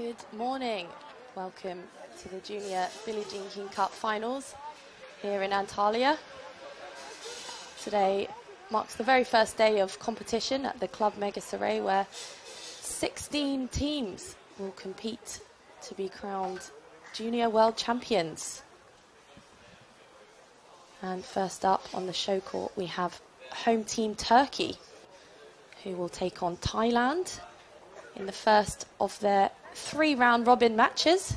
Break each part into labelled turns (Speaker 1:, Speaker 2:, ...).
Speaker 1: Good morning. Welcome to the Junior Billie Jean King Cup finals here in Antalya. Today marks the very first day of competition at the Club Mega Saray, where 16 teams will compete to be crowned Junior World Champions. And first up on the show court, we have home team Turkey, who will take on Thailand in the first of their 3 round robin matches.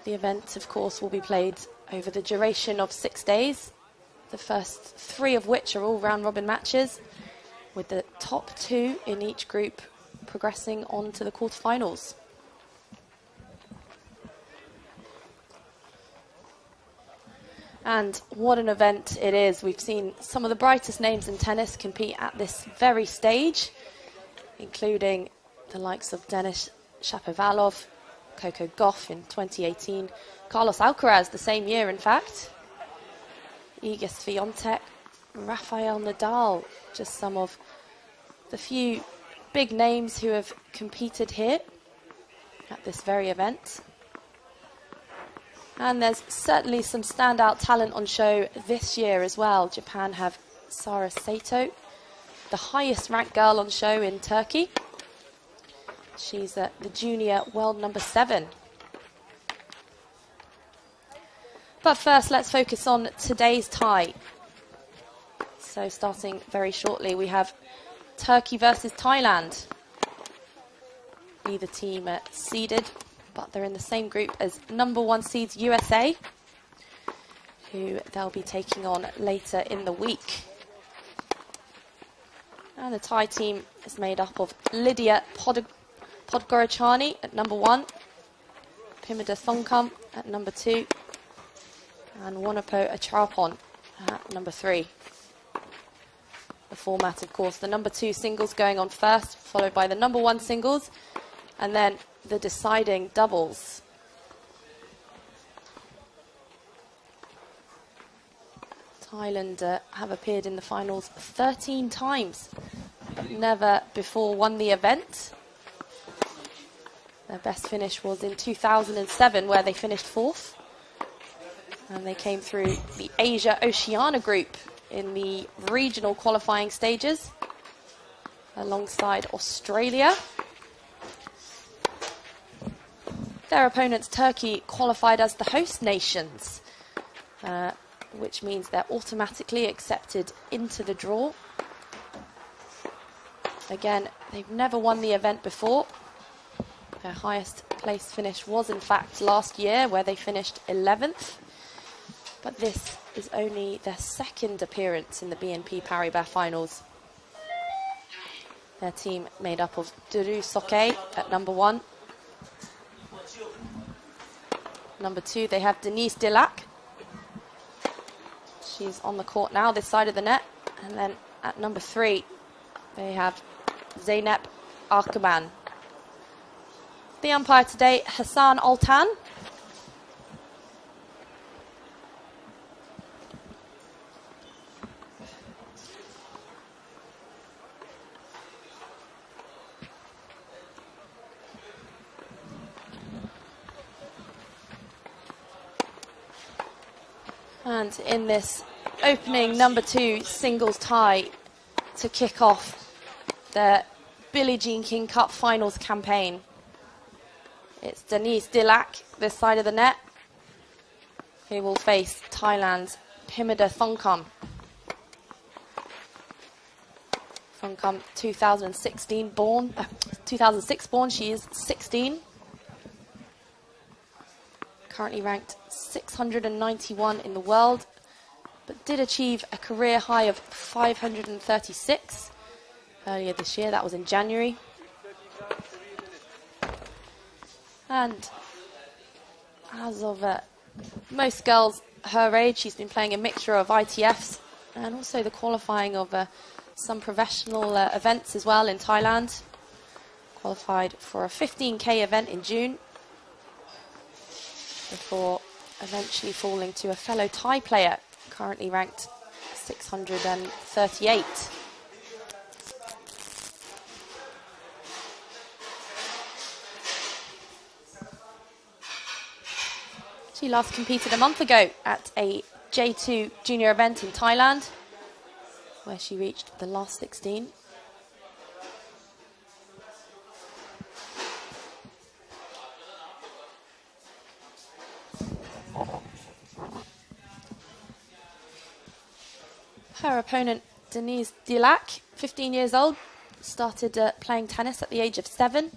Speaker 1: The event, of course, will be played over the duration of 6 days, the first 3 of which are all round robin matches, with the top 2 in each group progressing on to the quarterfinals. And what an event it is. We've seen some of the brightest names in tennis compete at this very stage, including the likes of Denis Shapovalov, Coco Gauff in 2018, Carlos Alcaraz the same year, in fact, Iga Swiatek, Rafael Nadal, just some of the few big names who have competed here at this very event. And there's certainly some standout talent on show this year as well. Japan have Sara Sato, the highest ranked girl on show in Turkey. She's the junior world number 7. But first, let's focus on today's tie. So starting very shortly, we have Turkey versus Thailand. Neither team seeded, but they're in the same group as number 1 seeds USA, who they'll be taking on later in the week. And the Thai team is made up of Lydia Podgorachani at number 1, Pimada Thongkam at number 2, and Wonopo Acharapon at number 3. The format, of course, the number 2 singles going on first, followed by the number 1 singles, and then the deciding doubles. Thailand have appeared in the finals 13 times, but never before won the event. Their best finish was in 2007, where they finished 4th. And they came through the Asia-Oceania group in the regional qualifying stages, alongside Australia. Their opponents, Turkey, qualified as the host nations, which means they're automatically accepted into the draw. Again, they've never won the event before. Their highest place finish was, in fact, last year, where they finished 11th. But this is only their 2nd appearance in the BNP Paribas finals. Their team made up of Duru Soke at number 1. Number 2, they have Deniz Dilek. She's on the court now, this side of the net. And then at number 3, they have Zeynep Arkaman. The umpire today, Hassan Altan. And in this opening number 2 singles tie to kick off the Billie Jean King Cup finals campaign, it's Deniz Dilek, this side of the net, who will face Thailand's Pimada Thongkam. Thongkam 2006 born, she is 16. Currently ranked 691 in the world, but did achieve a career high of 536 earlier this year. That was in January. And as of most girls her age, she's been playing a mixture of ITFs and also the qualifying of some professional events as well in Thailand. Qualified for a 15K event in June, before eventually falling to a fellow Thai player, currently ranked 638. She last competed a month ago at a J2 junior event in Thailand, where she reached the last 16. Her opponent, Deniz Dilek, 15 years old, started playing tennis at the age of 7.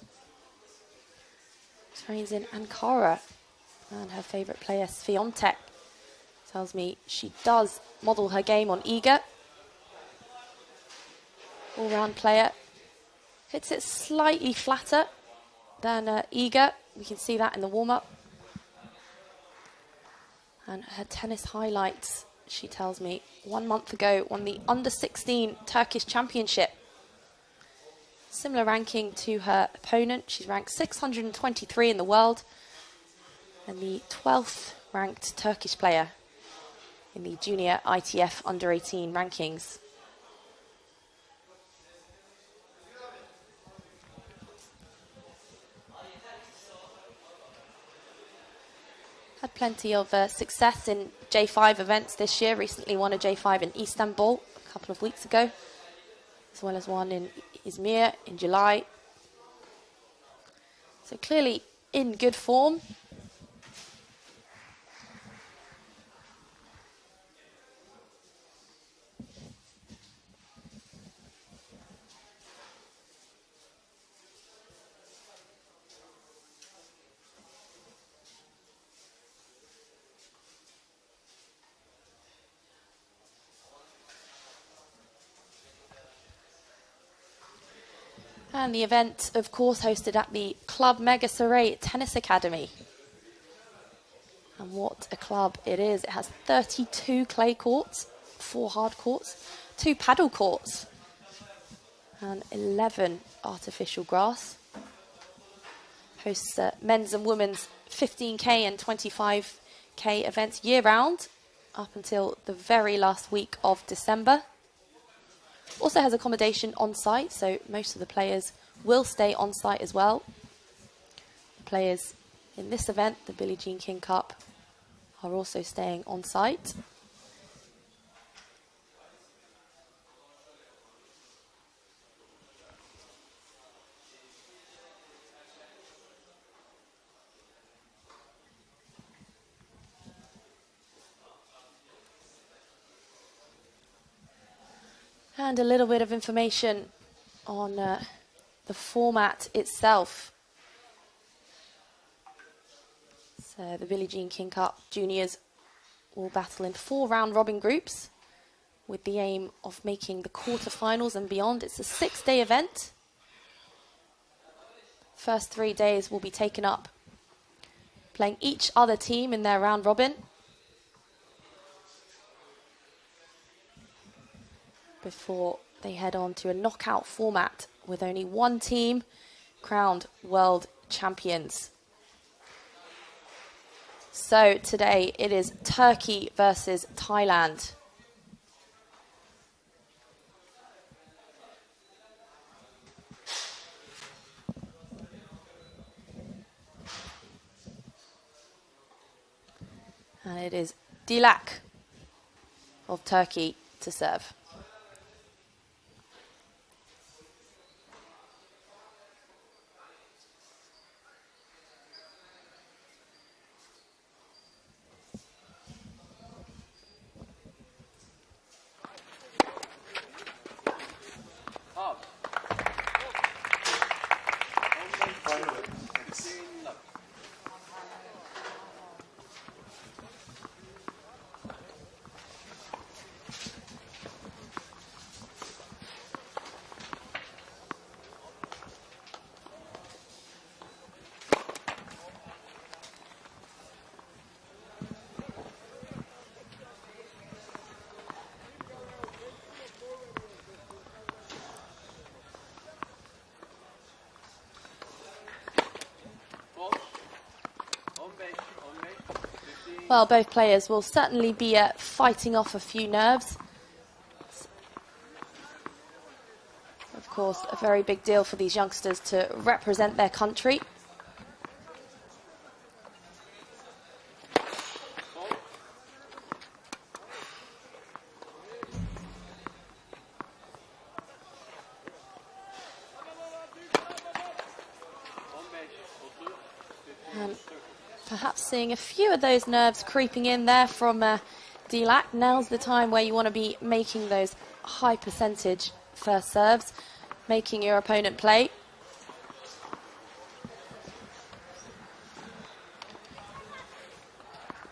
Speaker 1: Trains in Ankara, and her favourite player, Swiatek, tells me she does model her game on Iga. All-round player, hits it slightly flatter than Iga. We can see that in the warm-up. And her tennis highlights, she tells me, 1 month ago won the under-16 Turkish Championship. Similar ranking to her opponent. She's ranked 623 in the world and the 12th ranked Turkish player in the junior ITF under-18 rankings. Had plenty of success in J5 events this year. Recently won a J5 in Istanbul a couple of weeks ago, as well as one in Izmir in July. So clearly in good form. And the event, of course, hosted at the Club Mega Saray Tennis Academy. And what a club it is. It has 32 clay courts, 4 hard courts, 2 paddle courts, and 11 artificial grass. Hosts men's and women's 15k and 25k events year-round up until the very last week of December. Also has accommodation on site, so most of the players will stay on site as well. The players in this event, the Billie Jean King Cup, are also staying on site. And a little bit of information on the format itself. So the Billie Jean King Cup juniors will battle in 4 round-robin groups with the aim of making the quarterfinals and beyond. It's a 6-day event. First 3 days will be taken up playing each other team in their round-robin, before they head on to a knockout format with only 1 team crowned world champions. So today it is Turkey versus Thailand. And it is Dilek of Turkey to serve. Well, both players will certainly be fighting off a few nerves. Of course, a very big deal for these youngsters to represent their country. And perhaps seeing a few of those nerves creeping in there from Dilek. Now's the time where you want to be making those high percentage first serves, making your opponent play.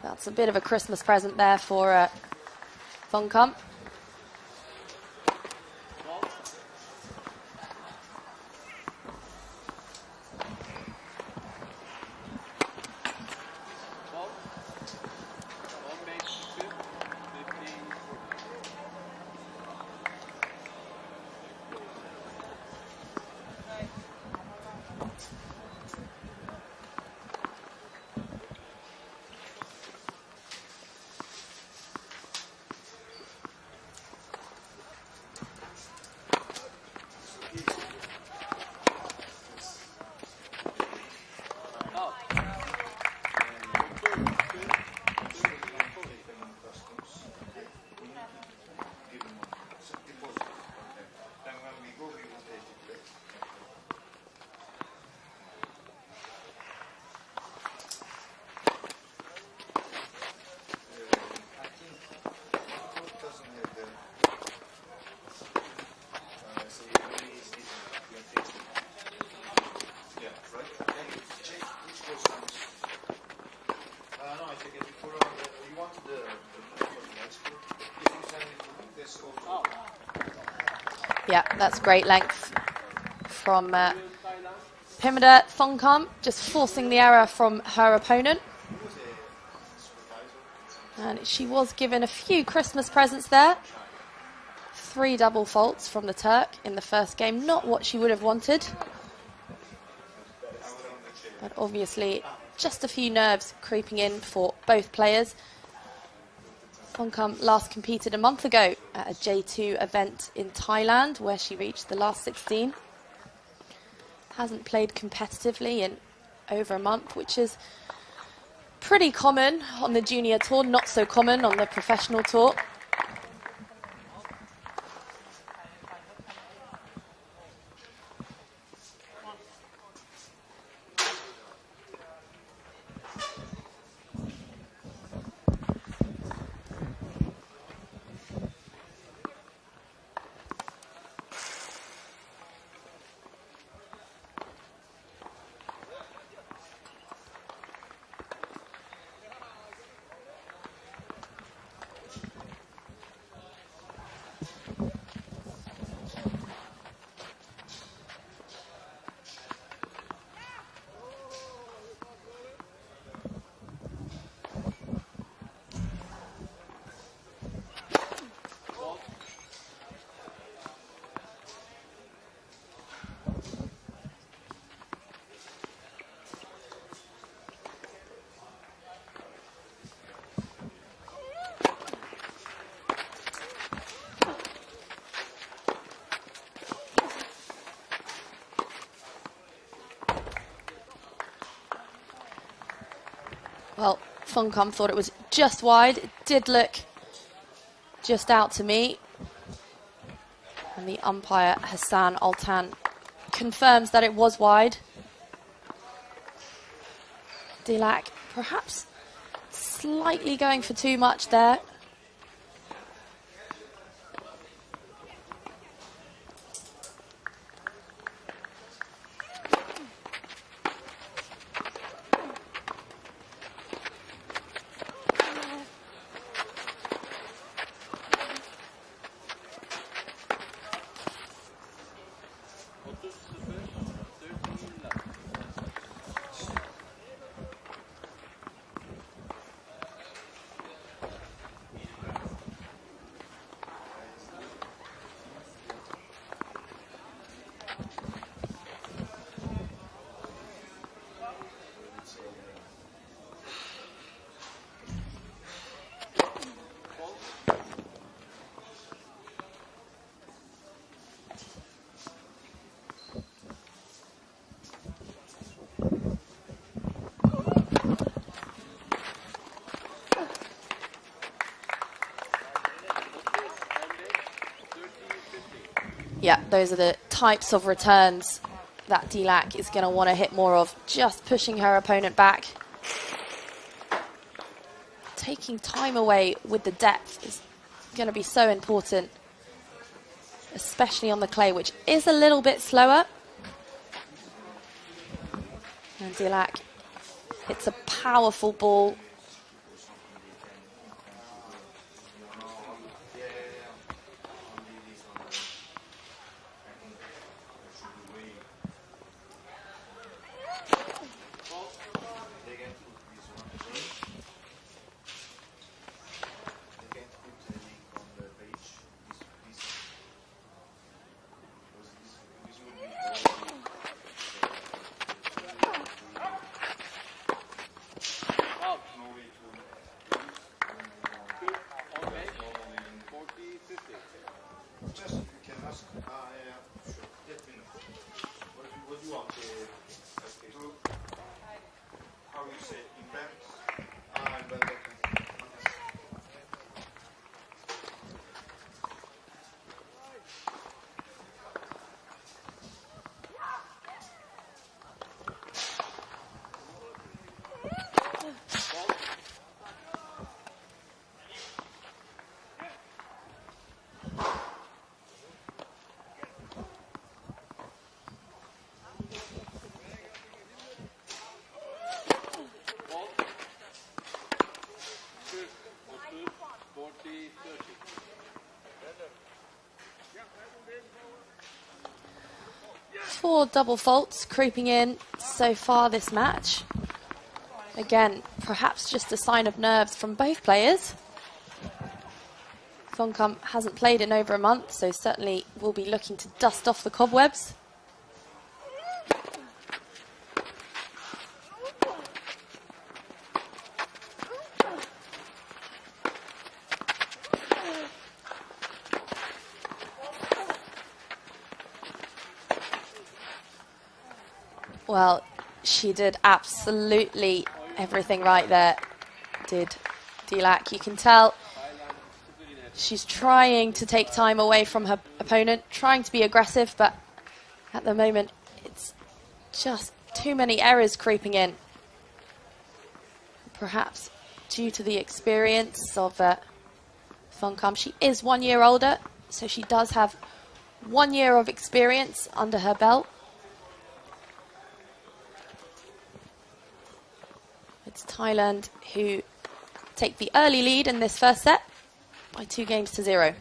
Speaker 1: That's a bit of a Christmas present there for Von Kamp. Yeah, that's great length from Pimada. Von Kamp just forcing the error from her opponent. And she was given a few Christmas presents there. 3 double faults from the Turk in the first game. Not what she would have wanted. But obviously just a few nerves creeping in for both players. Von Kamp last competed a month ago at a J2 event in Thailand where she reached the last 16. Hasn't played competitively in over a month, which is pretty common on the junior tour, not so common on the professional tour. Well, Von Kamp thought it was just wide. It did look just out to me. And the umpire, Hassan Altan, confirms that it was wide. Dilek perhaps slightly going for too much there. Yeah, those are the types of returns that Dilek is going to want to hit more of, just pushing her opponent back. Taking time away with the depth is going to be so important, especially on the clay, which is a little bit slower. And Dilek hits a powerful ball. Four double faults creeping in so far this match. Again, perhaps just a sign of nerves from both players. Thongkamp hasn't played in over a month, so certainly will be looking to dust off the cobwebs. Well, she did absolutely everything right there, did Dilek. You can tell she's trying to take time away from her opponent, trying to be aggressive, but at the moment it's just too many errors creeping in. Perhaps due to the experience of Thongkamp. She is 1 year older, so she does have 1 year of experience under her belt. It's Thailand who take the early lead in this first set by 2-0.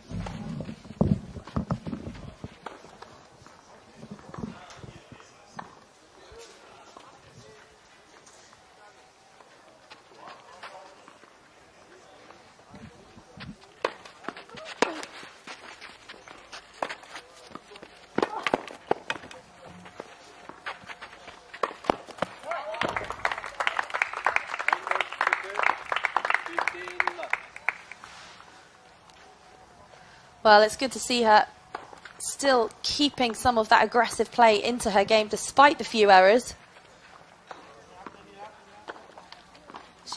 Speaker 1: Well, it's good to see her still keeping some of that aggressive play into her game despite the few errors.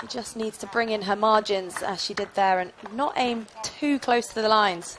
Speaker 1: She just needs to bring in her margins as she did there and not aim too close to the lines.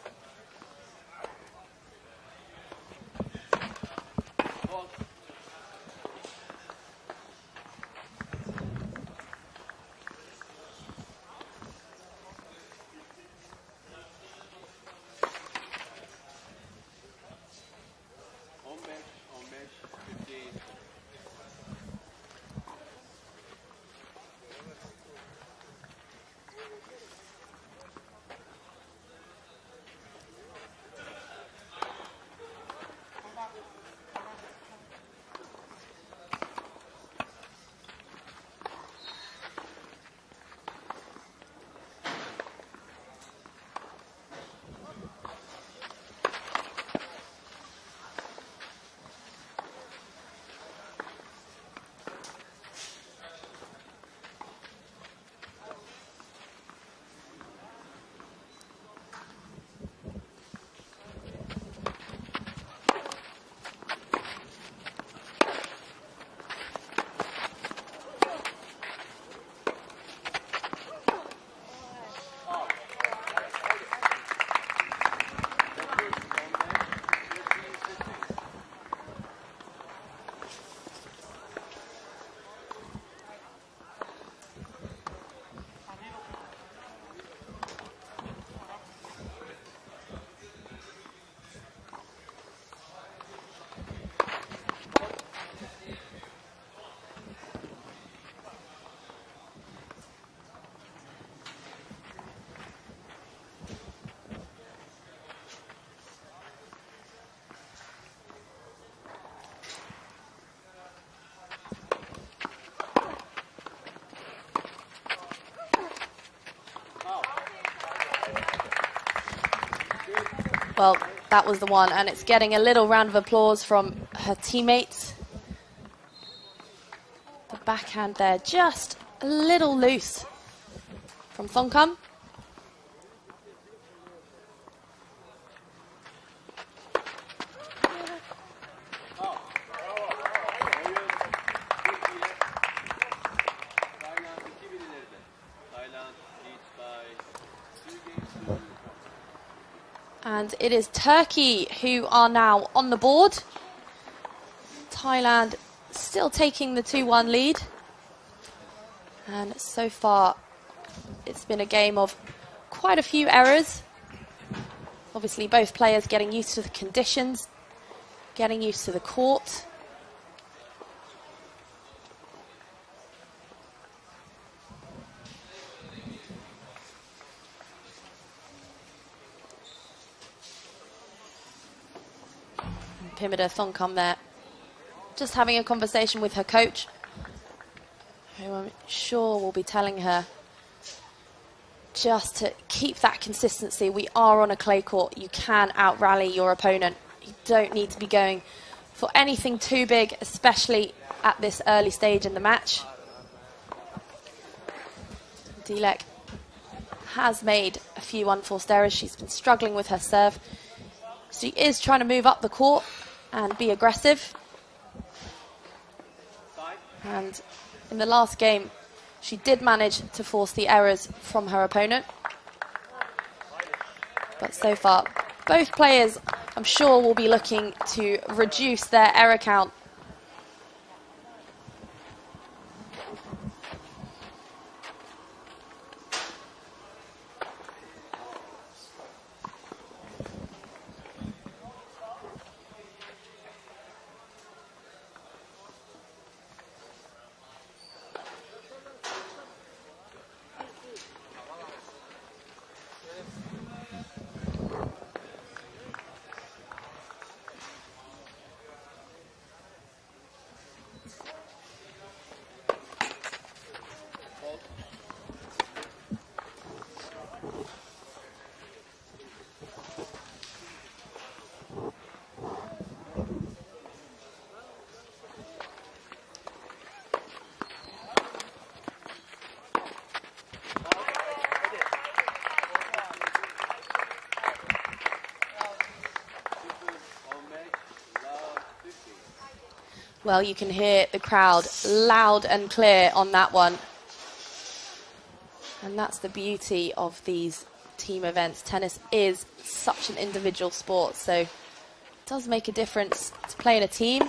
Speaker 1: Well, that was the one, and it's getting a little round of applause from her teammates. The backhand there, just a little loose from Thongkam. And it is Turkey who are now on the board. Thailand still taking the 2-1 lead. And so far, it's been a game of quite a few errors. Obviously, both players getting used to the conditions, getting used to the court. Pimida Thongkam there, just having a conversation with her coach, who I'm sure will be telling her just to keep that consistency. We are on a clay court. You can out-rally your opponent. You don't need to be going for anything too big, especially at this early stage in the match. Dilek has made a few unforced errors. She's been struggling with her serve. She is trying to move up the court and be aggressive. And in the last game, she did manage to force the errors from her opponent. But so far, both players, I'm sure, will be looking to reduce their error count. Well, you can hear the crowd loud and clear on that one. And that's the beauty of these team events. Tennis is such an individual sport, so it does make a difference to play in a team.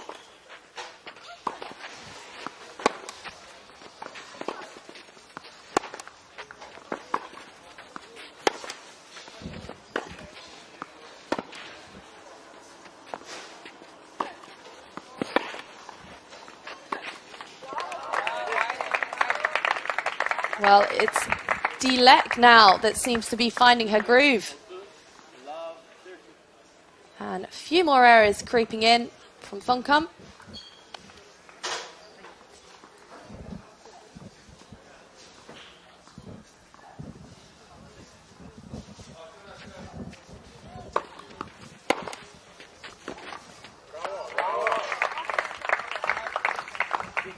Speaker 1: Well, it's Dilek now that seems to be finding her groove. And a few more errors creeping in from Thongkam.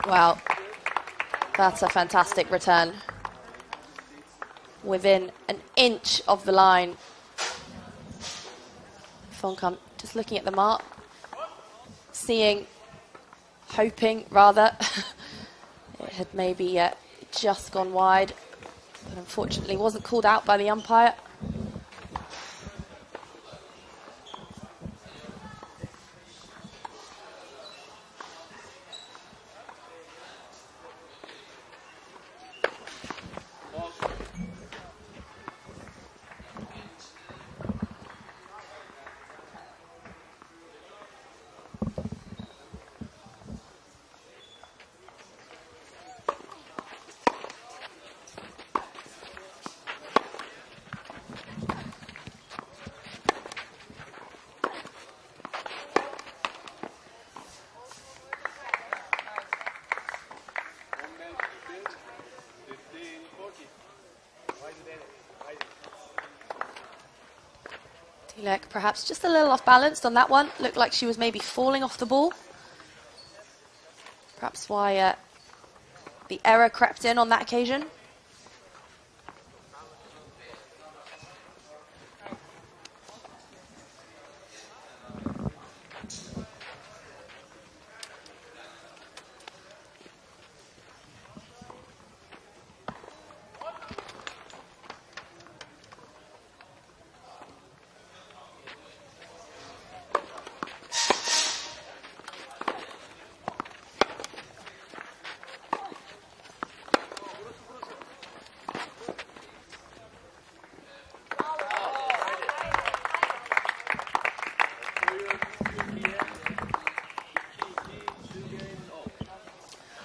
Speaker 1: Wow, that's a fantastic return. Within an inch of the line. Thongkam just looking at the mark, hoping rather, it had maybe just gone wide, but unfortunately wasn't called out by the umpire. Dilek perhaps just a little off balanced on that one. Looked like she was maybe falling off the ball. Perhaps why the error crept in on that occasion.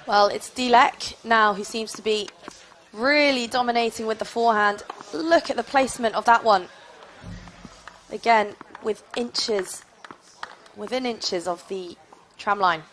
Speaker 1: Well, it's Dilek now who seems to be really dominating with the forehand. Look at the placement of that one. Again, with inches, within inches of the tram line.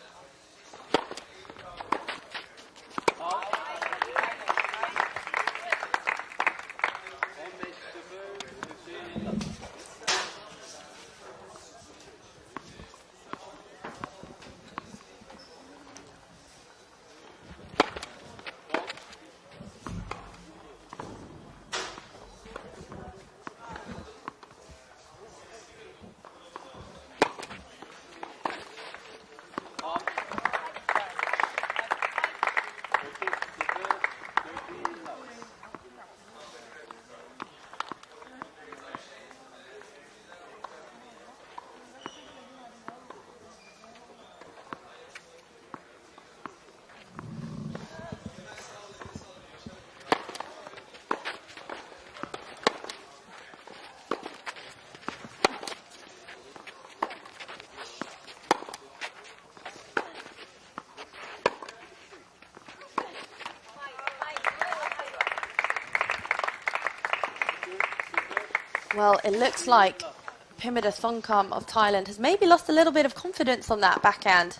Speaker 1: Well, it looks like Pimida Thongkam of Thailand has maybe lost a little bit of confidence on that backhand.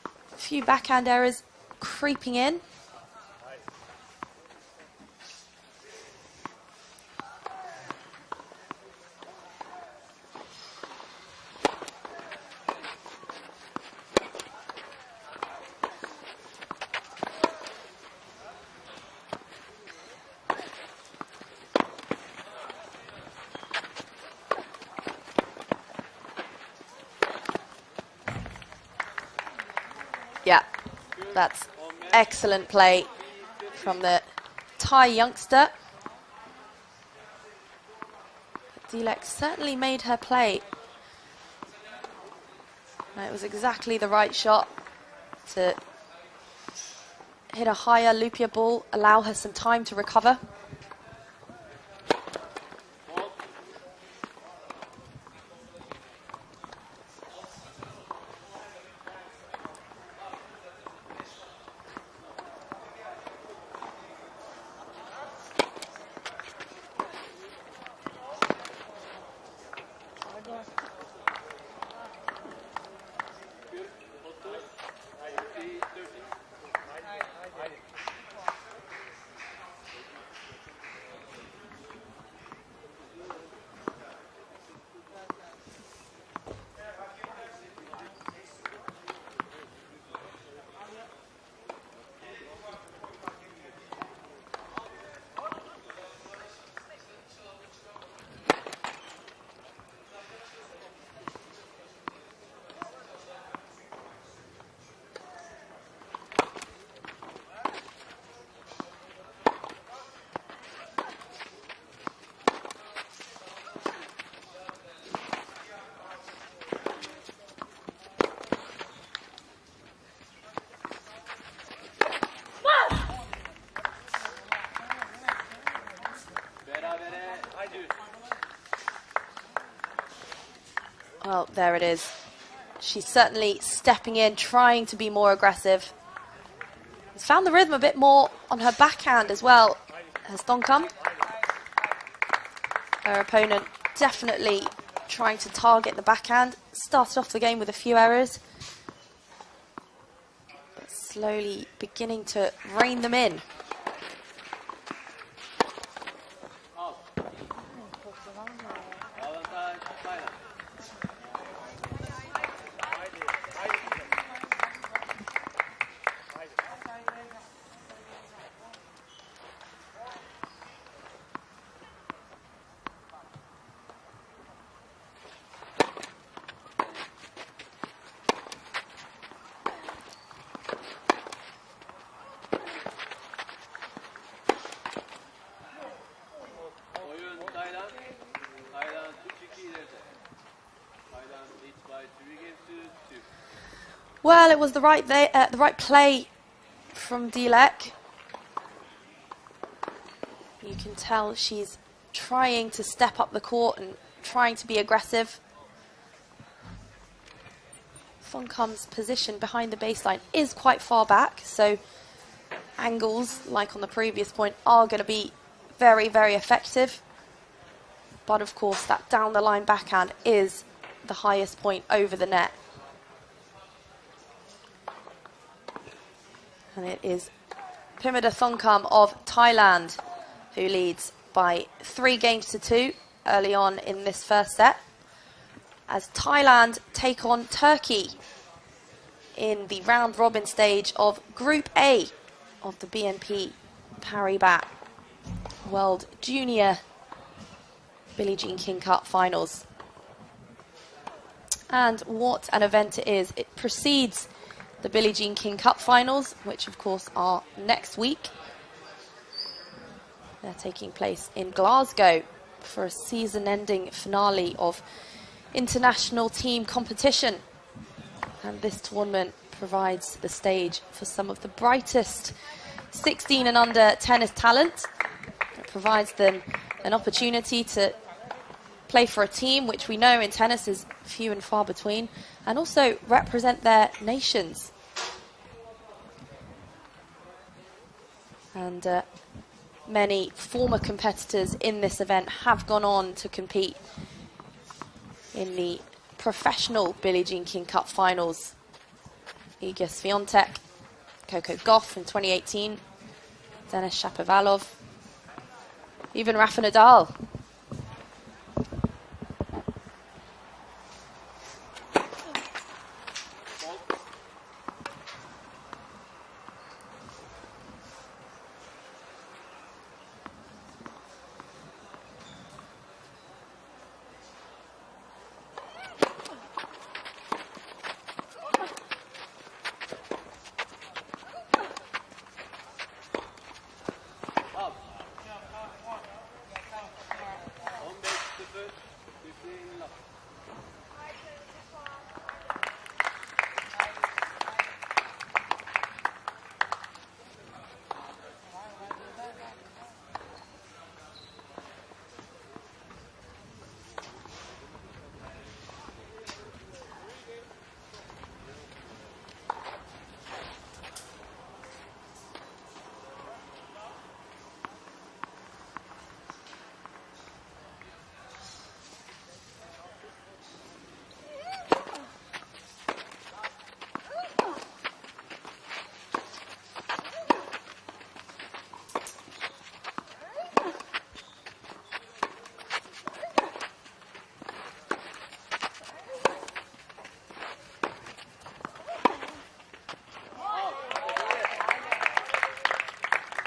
Speaker 1: A few backhand errors creeping in. Yeah, that's excellent play from the Thai youngster. Dilek certainly made her play. And it was exactly the right shot to hit a higher, loopier ball, allow her some time to recover. Well, there it is. She's certainly stepping in, trying to be more aggressive. Has found the rhythm a bit more on her backhand as well, has Thongkam. Her opponent definitely trying to target the backhand. Started off the game with a few errors, but slowly beginning to rein them in. Well, it was the right play from Dilek. You can tell she's trying to step up the court and trying to be aggressive. Thongkam's position behind the baseline is quite far back, so angles, like on the previous point, are going to be very, very effective. But of course, that down the line backhand is the highest point over the net. And it is Pimida Thongkam of Thailand who leads by 3-2 early on in this first set, as Thailand take on Turkey in the round-robin stage of Group A of the BNP Paribas World Junior Billie Jean King Cup Finals. And what an event it is. It precedes the Billie Jean King Cup Finals, which of course are next week. They're taking place in Glasgow for a season-ending finale of international team competition. And this tournament provides the stage for some of the brightest 16 and under tennis talent. It provides them an opportunity to play for a team, which we know in tennis is few and far between, and also represent their nations. And many former competitors in this event have gone on to compete in the professional Billie Jean King Cup Finals. Iga Swiatek, Coco Gauff in 2018, Denis Shapovalov, even Rafa Nadal.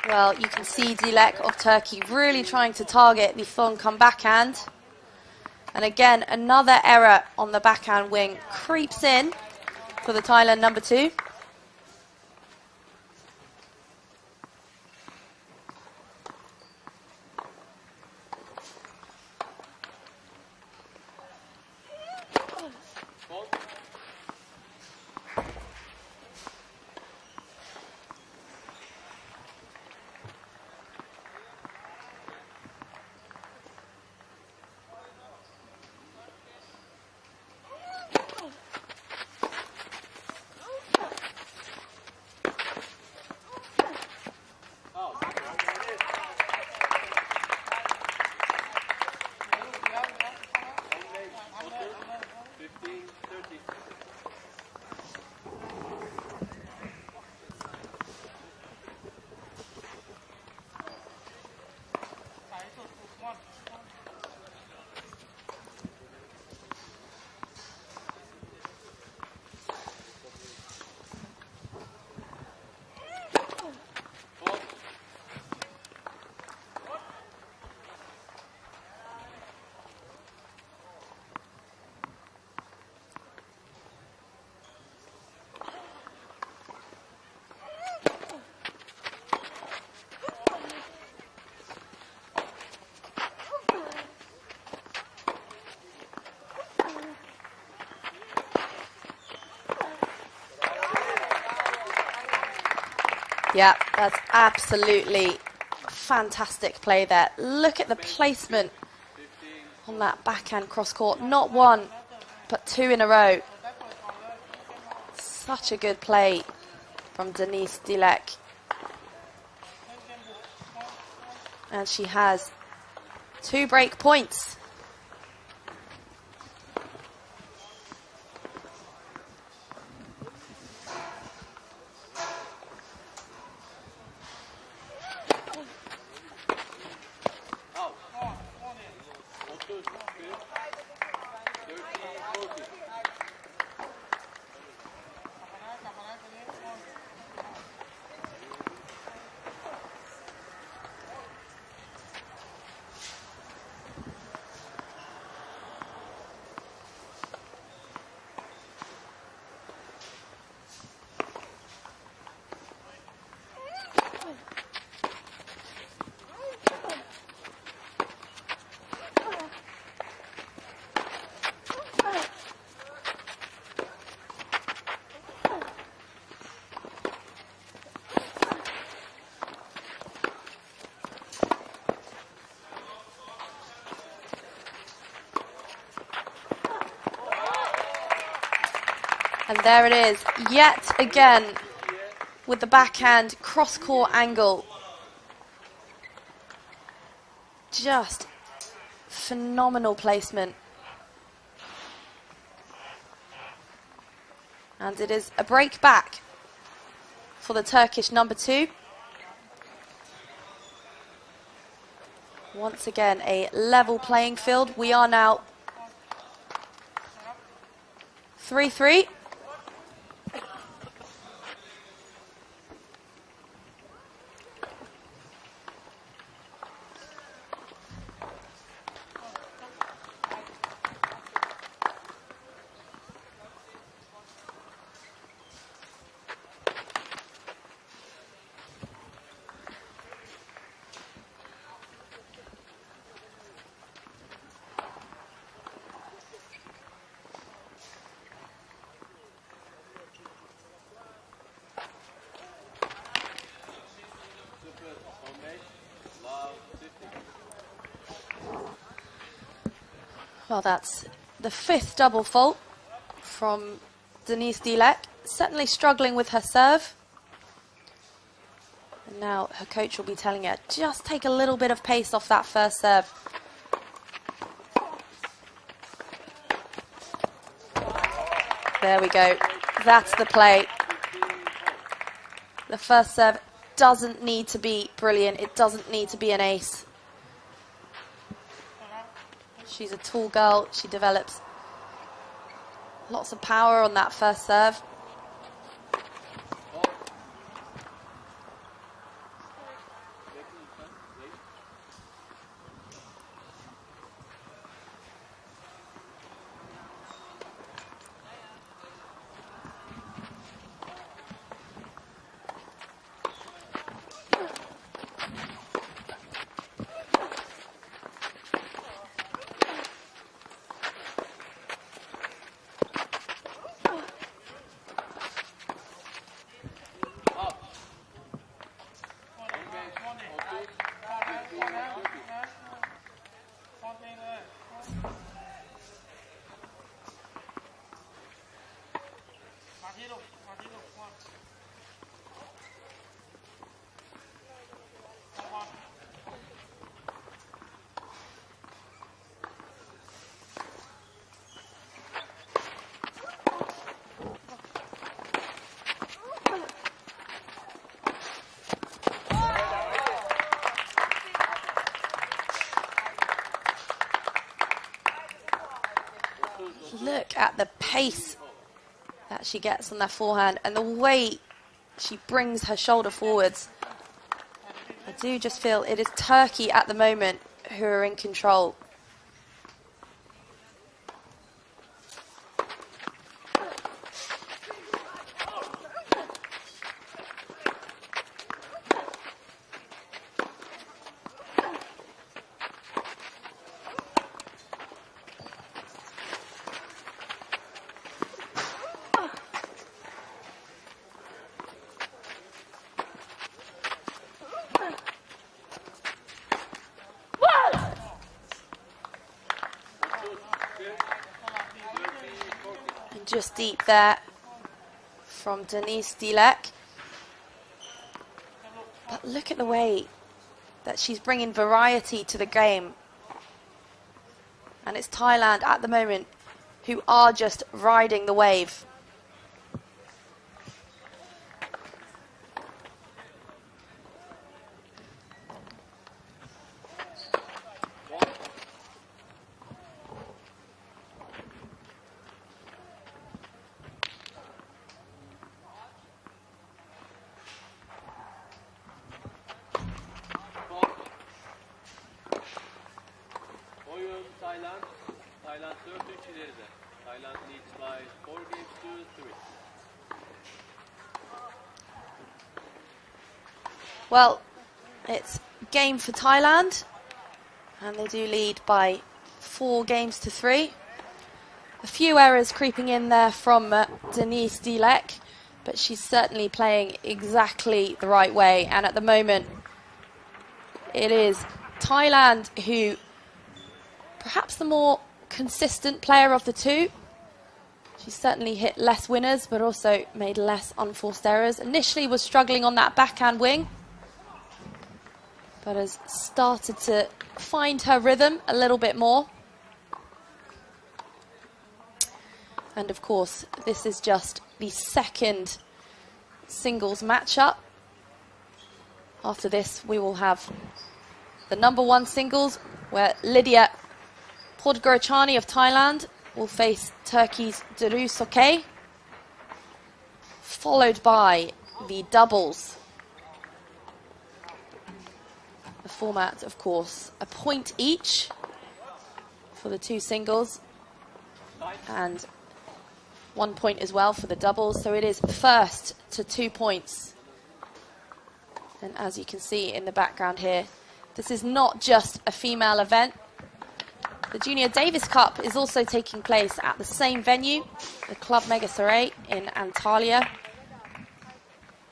Speaker 1: Well, you can see Dilek of Turkey really trying to target the Thongkam backhand. And again, another error on the backhand wing creeps in for the Thailand number 2. Yeah, that's absolutely fantastic play there. Look at the placement on that backhand cross court. Not one, but two in a row. Such a good play from Deniz Dilek. And she has 2 break points. And there it is, yet again, with the backhand cross-court angle. Just phenomenal placement. And it is a break back for the Turkish number 2. Once again, a level playing field. We are now 3-3. Well, that's the 5th double fault from Deniz Dilek. Certainly struggling with her serve. And now her coach will be telling her, just take a little bit of pace off that first serve. There we go. That's the play. The first serve doesn't need to be brilliant. It doesn't need to be an ace. She's a tall girl. She develops lots of power on that first serve. Look at the pace that she gets on that forehand and the way she brings her shoulder forwards. I do just feel it is Turkey at the moment who are in control. just deep there from Deniz Dilek. But look at the way that she's bringing variety to the game. And it's Thailand at the moment who are just riding the wave.
Speaker 2: Thailand 4-3 ileride. Thailand leads by 4 games to 3.
Speaker 1: Well, it's game for Thailand, and they do lead by 4 games to 3. A few errors creeping in there from Deniz Dilek, but she's certainly playing exactly the right way. And at the moment, it is Thailand who, perhaps the more consistent player of the two. She's certainly hit less winners, but also made less unforced errors. Initially was struggling on that backhand wing, but has started to find her rhythm a little bit more. And of course, this is just the second singles matchup. After this, we will have the #1 singles, where Lydia Podgorachani of Thailand will face Turkey's Duru Sokay, followed by the doubles. The format, of course, a point each for the 2 singles and 1 point as well for the doubles. So it is first to 2 points. And as you can see in the background here, this is not just a female event. The Junior Davis Cup is also taking place at the same venue, the Club Mega Saray in Antalya,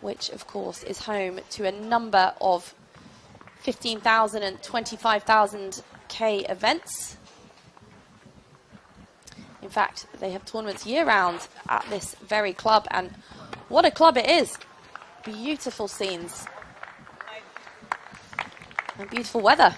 Speaker 1: which of course is home to a number of 15,000 and 25,000 K events. In fact, they have tournaments year-round at this very club, and what a club it is. Beautiful scenes and beautiful weather.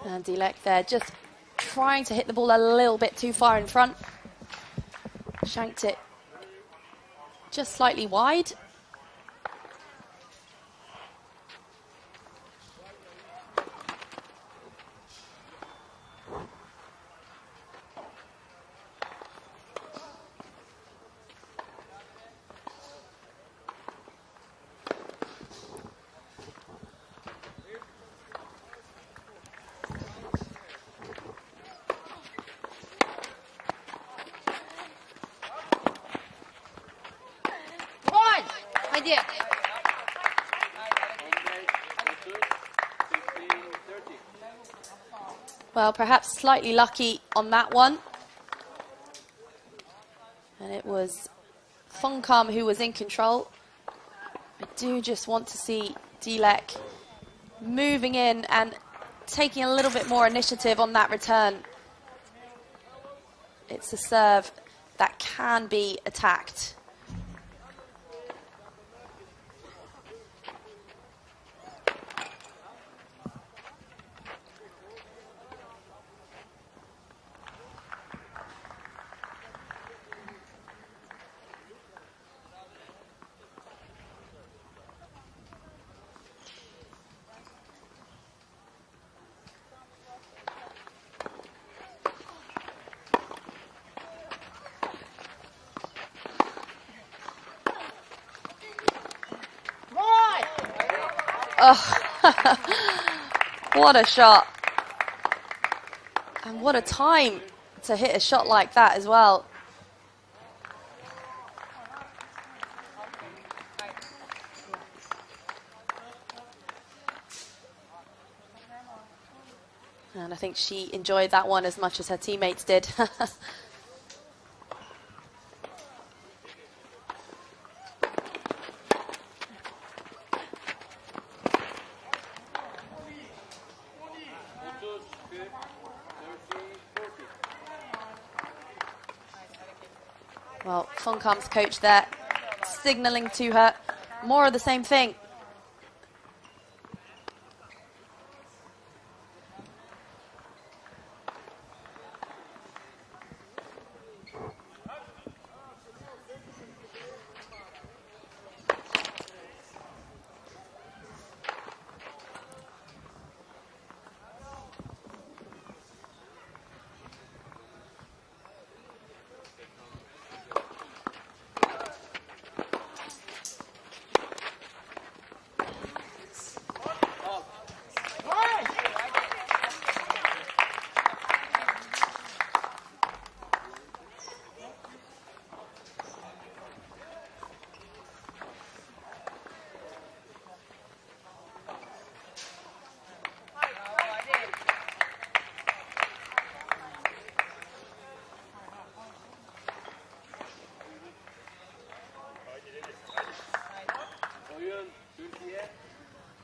Speaker 1: And Dilek there just trying to hit the ball a little bit too far in front. Shanked it just slightly wide.
Speaker 2: Idea.
Speaker 1: Well, perhaps slightly lucky on that one. And it was Funkam who was in control. I do just want to see Dilek moving in and taking a little bit more initiative on that return. It's a serve that can be attacked. Oh, what a shot. And what a time to hit a shot like that as well. And I think she enjoyed that one as much as her teammates did. Well, Funkam's coach there signaling to her more of the same thing.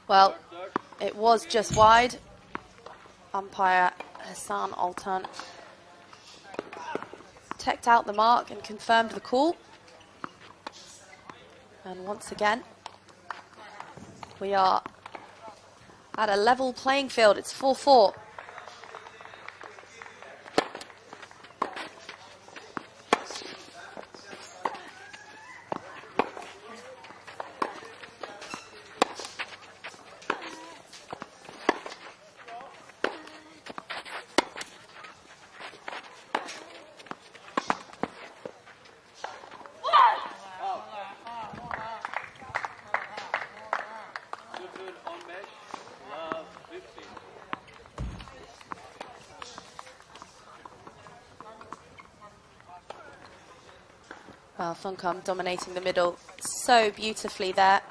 Speaker 1: Well, it was just wide. Umpire Hassan Altan checked out the mark and confirmed the call. And once again, we are at a level playing field. It's 4-4. Well, Funkam dominating the middle so beautifully there.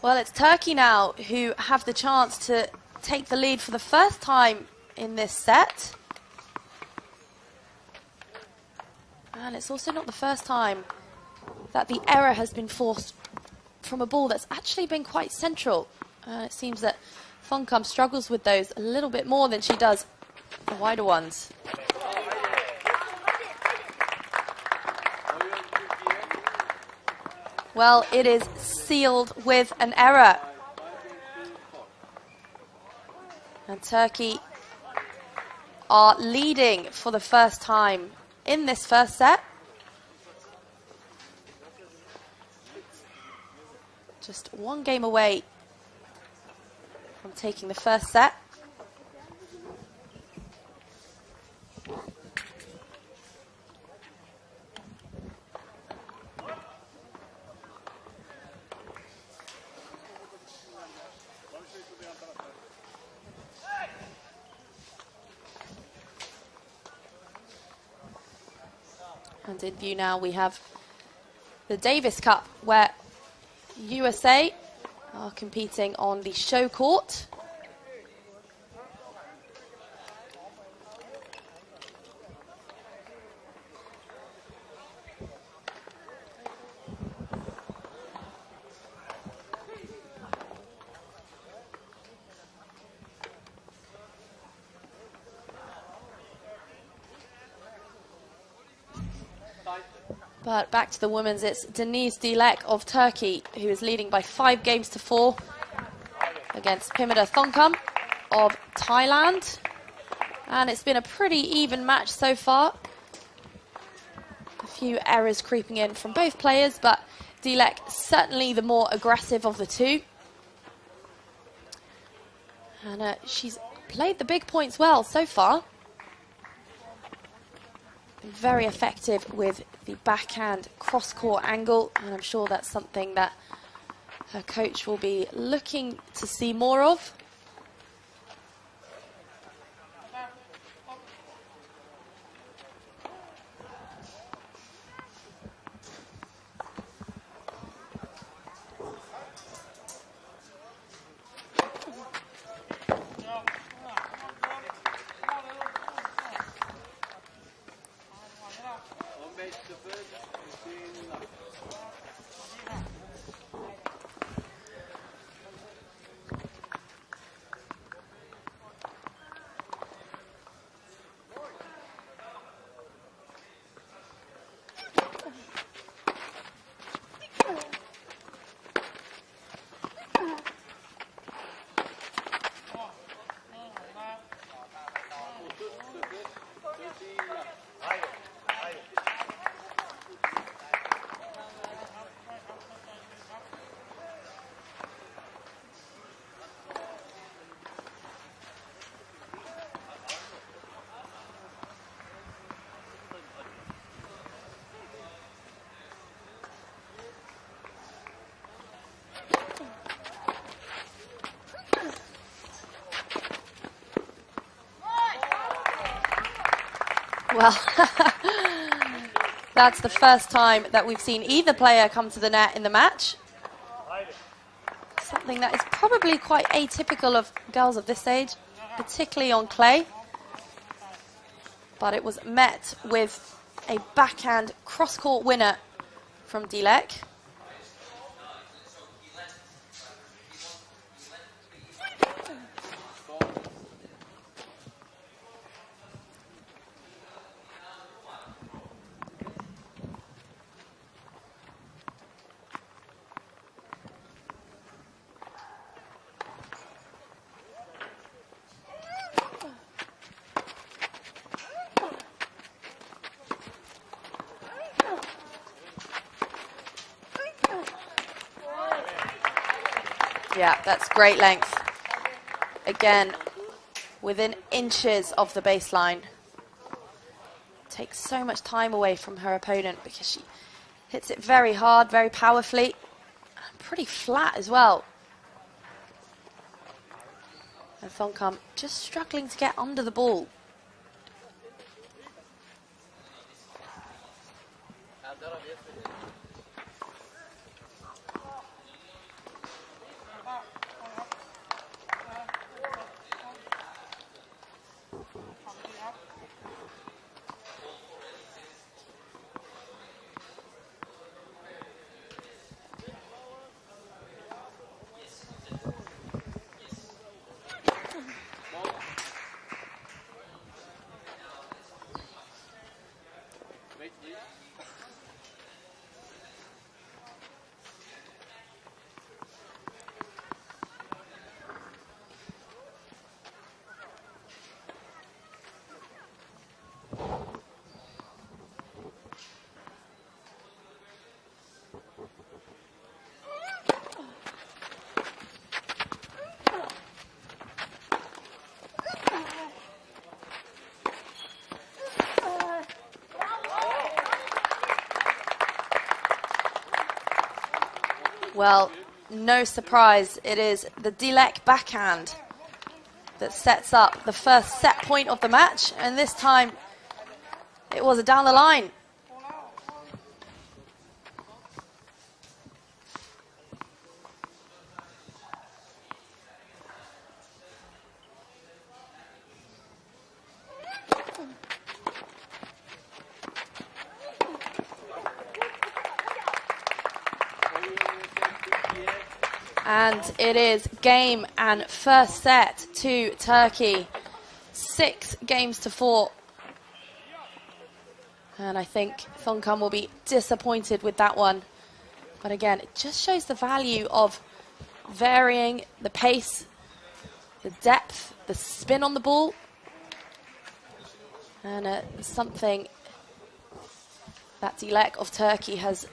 Speaker 1: Well, it's Turkey now who have the chance to take the lead for the first time in this set. And it's also not the first time that the error has been forced from a ball that's actually been quite central. It seems that Thongkam struggles with those a little bit more than she does the wider ones. Well, it is sealed with an error. And Turkey are leading for the first time in this first set. Just one game away from taking the first set. And in view now we have the Davis Cup, where USA are competing on the show court. But back to the women's, it's Deniz Dilek of Turkey who is leading by 5 games to 4 against Pimada Thongkam of Thailand. And it's been a pretty even match so far. A few errors creeping in from both players, but Dilek certainly the more aggressive of the two. And she's played the big points well so far. Very effective with the backhand cross-court angle, and I'm sure that's something that her coach will be looking to see more of. Well, that's the first time that we've seen either player come to the net in the match. Something that is probably quite atypical of girls of this age, particularly on clay. But it was met with a backhand cross-court winner from Dilek. Yeah, that's great length. Again, within inches of the baseline. Takes so much time away from her opponent because she hits it very hard, very powerfully. Pretty flat as well. And Thongkam just struggling to get under the ball. Well, no surprise, it is the Dilek backhand that sets up the first set point of the match, and this time it was a down the line. And it is game and first set to Turkey. 6 games to 4. And I think Thongkam will be disappointed with that one. But again, it just shows the value of varying the pace, the depth, the spin on the ball. And something that Dilek of Turkey has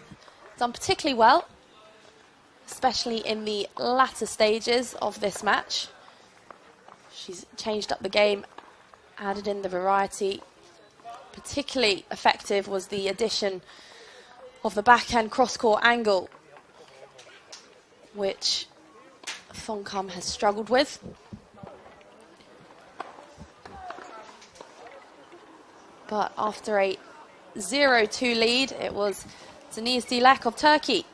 Speaker 1: done particularly well, especially in the latter stages of this match. She's changed up the game, added in the variety. Particularly effective was the addition of the backhand cross-court angle, which Thongkam has struggled with. But after a 0-2 lead, it was Deniz Dilek of Turkey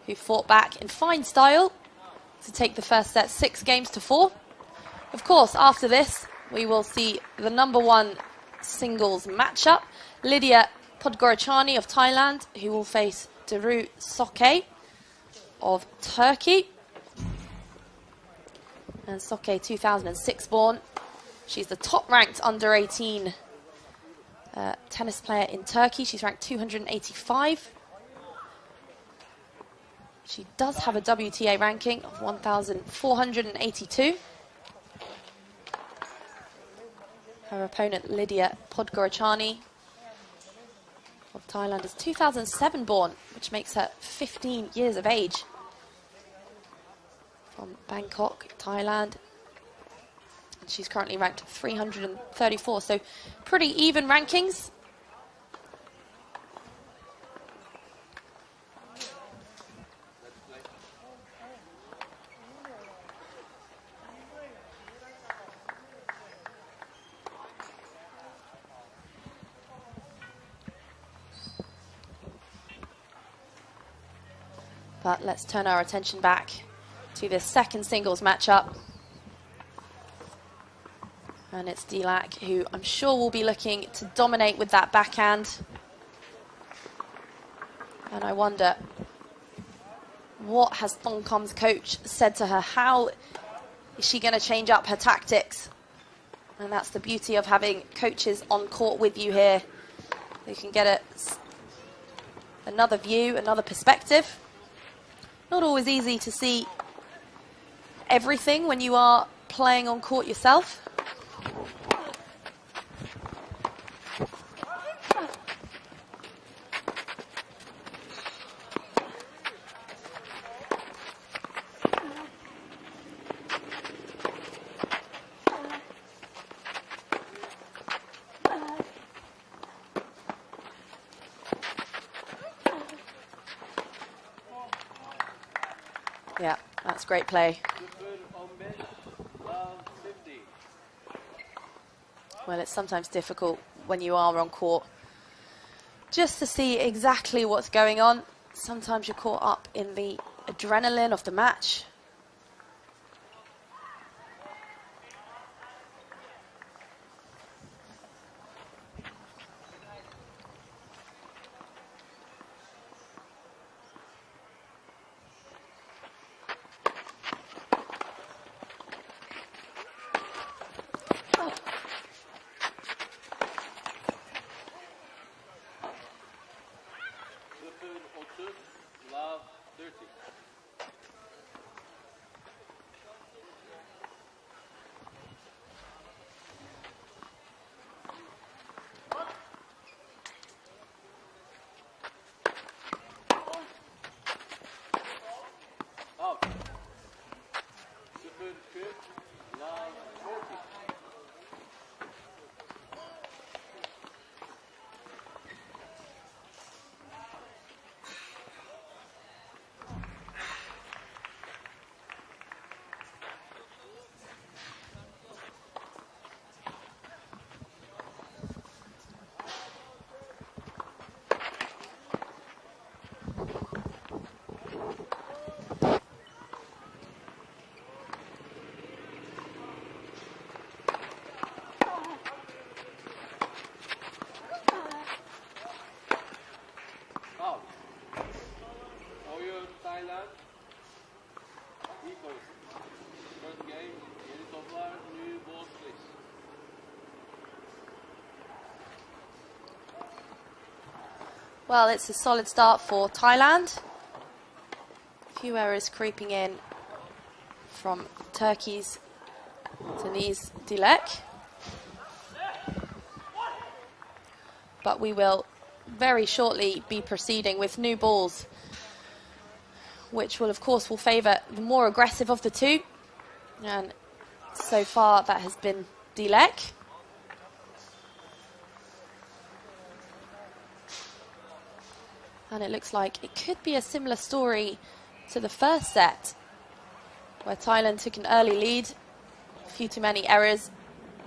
Speaker 1: who fought back in fine style to take the first set 6 games to 4. Of course, after this, we will see the #1 singles matchup. Lydia Podgorachani of Thailand, who will face Duru Soke of Turkey. And Soke, 2006 born. She's the top-ranked under-18 tennis player in Turkey. She's ranked 285. She does have a WTA ranking of 1,482. Her opponent, Lydia Podgorachani of Thailand, is 2007 born, which makes her 15 years of age. From Bangkok, Thailand. And she's currently ranked 334, so pretty even rankings. But let's turn our attention back to this second singles matchup. And it's Dilek, who I'm sure will be looking to dominate with that backhand. And I wonder, what has Thongkam's coach said to her? How is she going to change up her tactics? And that's the beauty of having coaches on court with you here. You can get another view, another perspective. Not always easy to see everything when you are playing on court yourself. Yeah, that's great play. Well, it's sometimes difficult when you are on court just to see exactly what's going on. Sometimes you're caught up in the adrenaline of the match. Well, it's a solid start for Thailand. A few errors creeping in from Turkey's Deniz Dilek. But we will very shortly be proceeding with new balls, which will, of course, will favour the more aggressive of the two. And so far, that has been Dilek. And it looks like it could be a similar story to the first set, where Thailand took an early lead. A few too many errors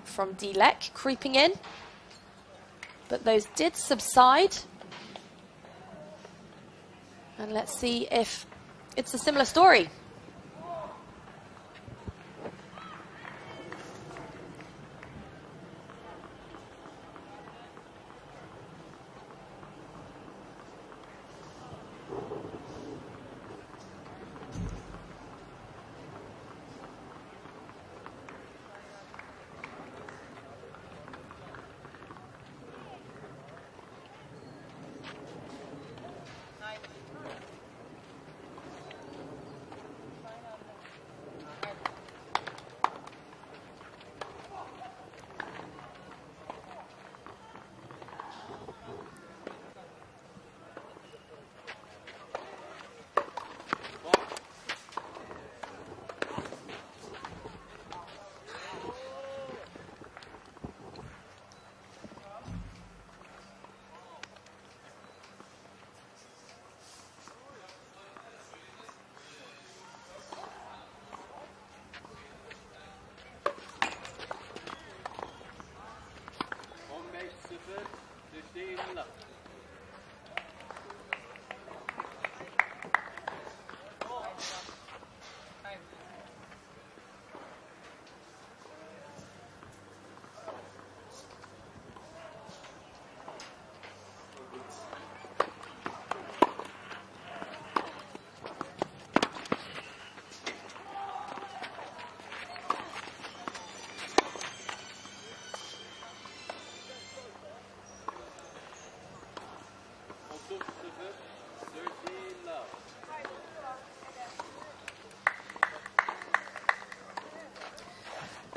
Speaker 1: from Dilek creeping in. But those did subside. And let's see if it's a similar story.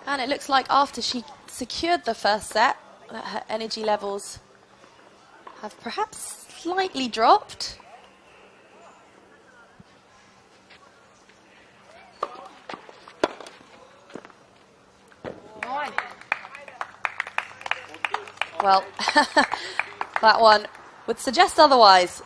Speaker 1: And it looks like after she secured the first set, that her energy levels have perhaps slightly dropped. Well, that one would suggest otherwise.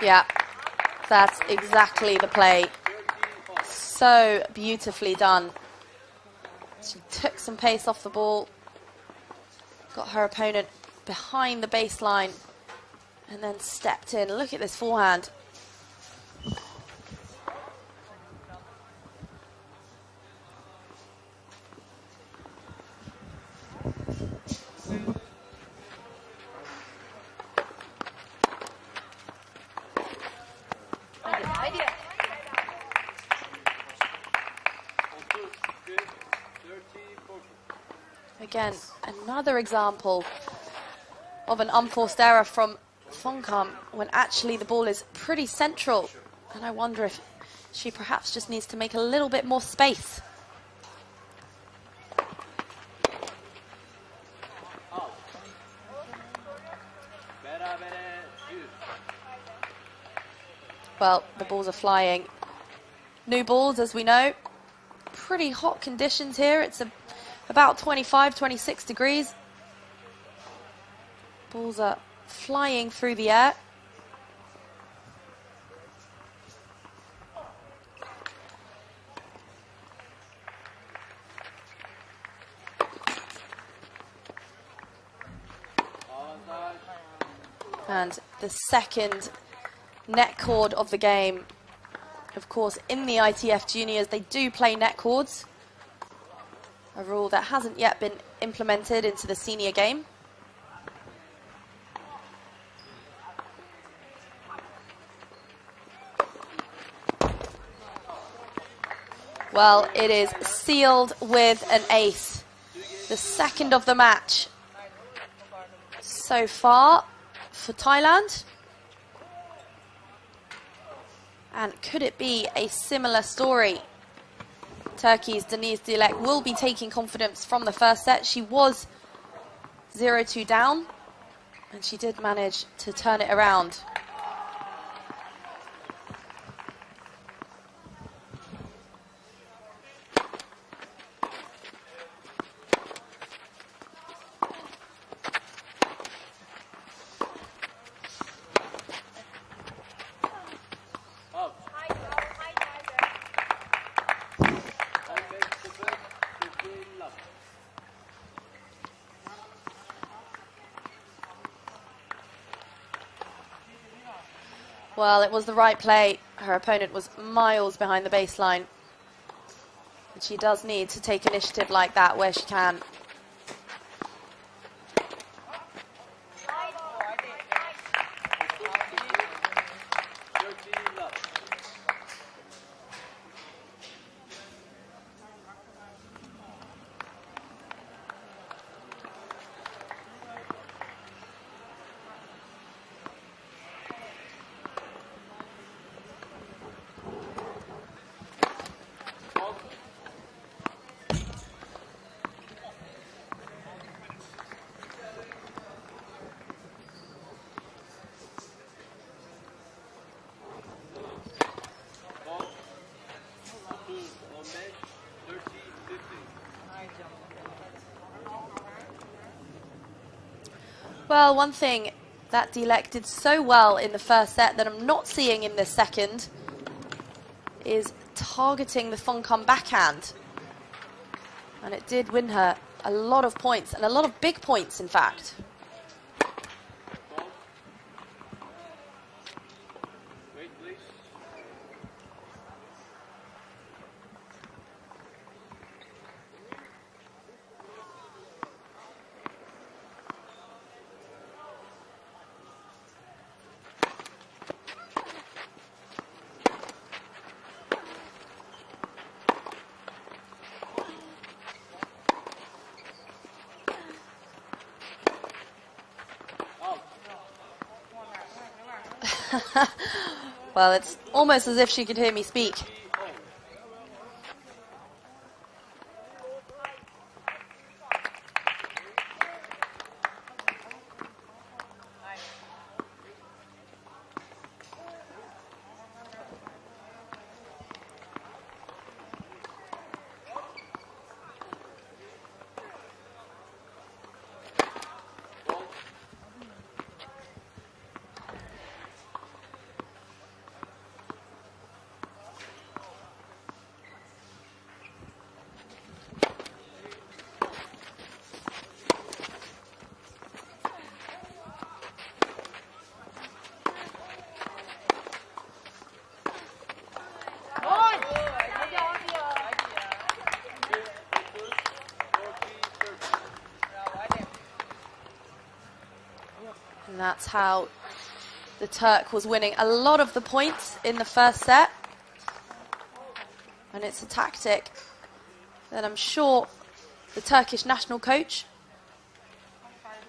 Speaker 1: Yeah, that's exactly the play. So beautifully done. She took some pace off the ball, got her opponent behind the baseline, and then stepped in. Look at this forehand. Again, another example of an unforced error from Thongkham when actually the ball is pretty central. And I wonder if she perhaps just needs to make a little bit more space. Well, the balls are flying. New balls, as we know. Pretty hot conditions here. It's about 25, 26 degrees. Balls are flying through the air. And the second net cord of the game. Of course, in the ITF juniors, they do play net cords, a rule that hasn't yet been implemented into the senior game. Well, it is sealed with an ace. The second of the match so far for Thailand. And could it be a similar story? Turkey's Deniz Dilek will be taking confidence from the first set. She was 0-2 down, and she did manage to turn it around. Well, it was the right play. Her opponent was miles behind the baseline. And she does need to take initiative like that where she can. Well, one thing that Dilek did so well in the first set that I'm not seeing in this second is targeting the Fongkam backhand. And it did win her a lot of points, and a lot of big points, in fact. Well, it's almost as if she could hear me speak. And that's how the Turk was winning a lot of the points in the first set. And it's a tactic that I'm sure the Turkish national coach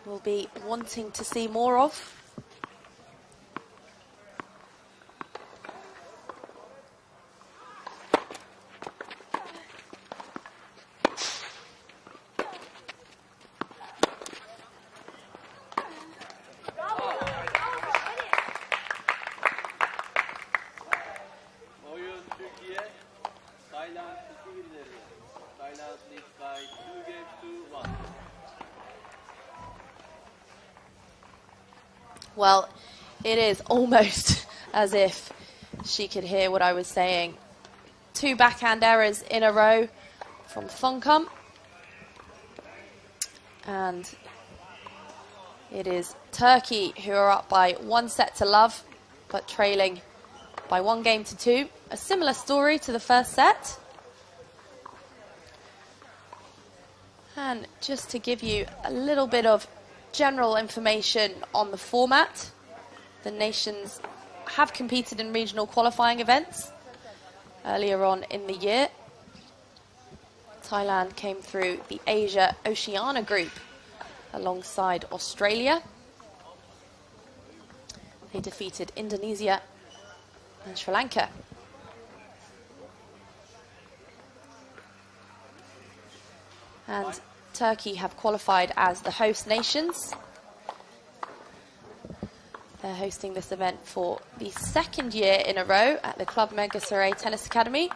Speaker 1: will be wanting to see more of. Well, it is almost as if she could hear what I was saying. 2 backhand errors in a row from Fongkam. And It is Turkey who are up by 1-0, but trailing by 1-2. A similar story to the first set. And just to give you a little bit of general information on the format, the nations have competed in regional qualifying events earlier on in the year. Thailand came through the Asia-Oceania group alongside Australia. They defeated Indonesia and Sri Lanka. And Turkey have qualified as the host nations. They're hosting this event for the second year in a row at the Club Megasaray Tennis Academy.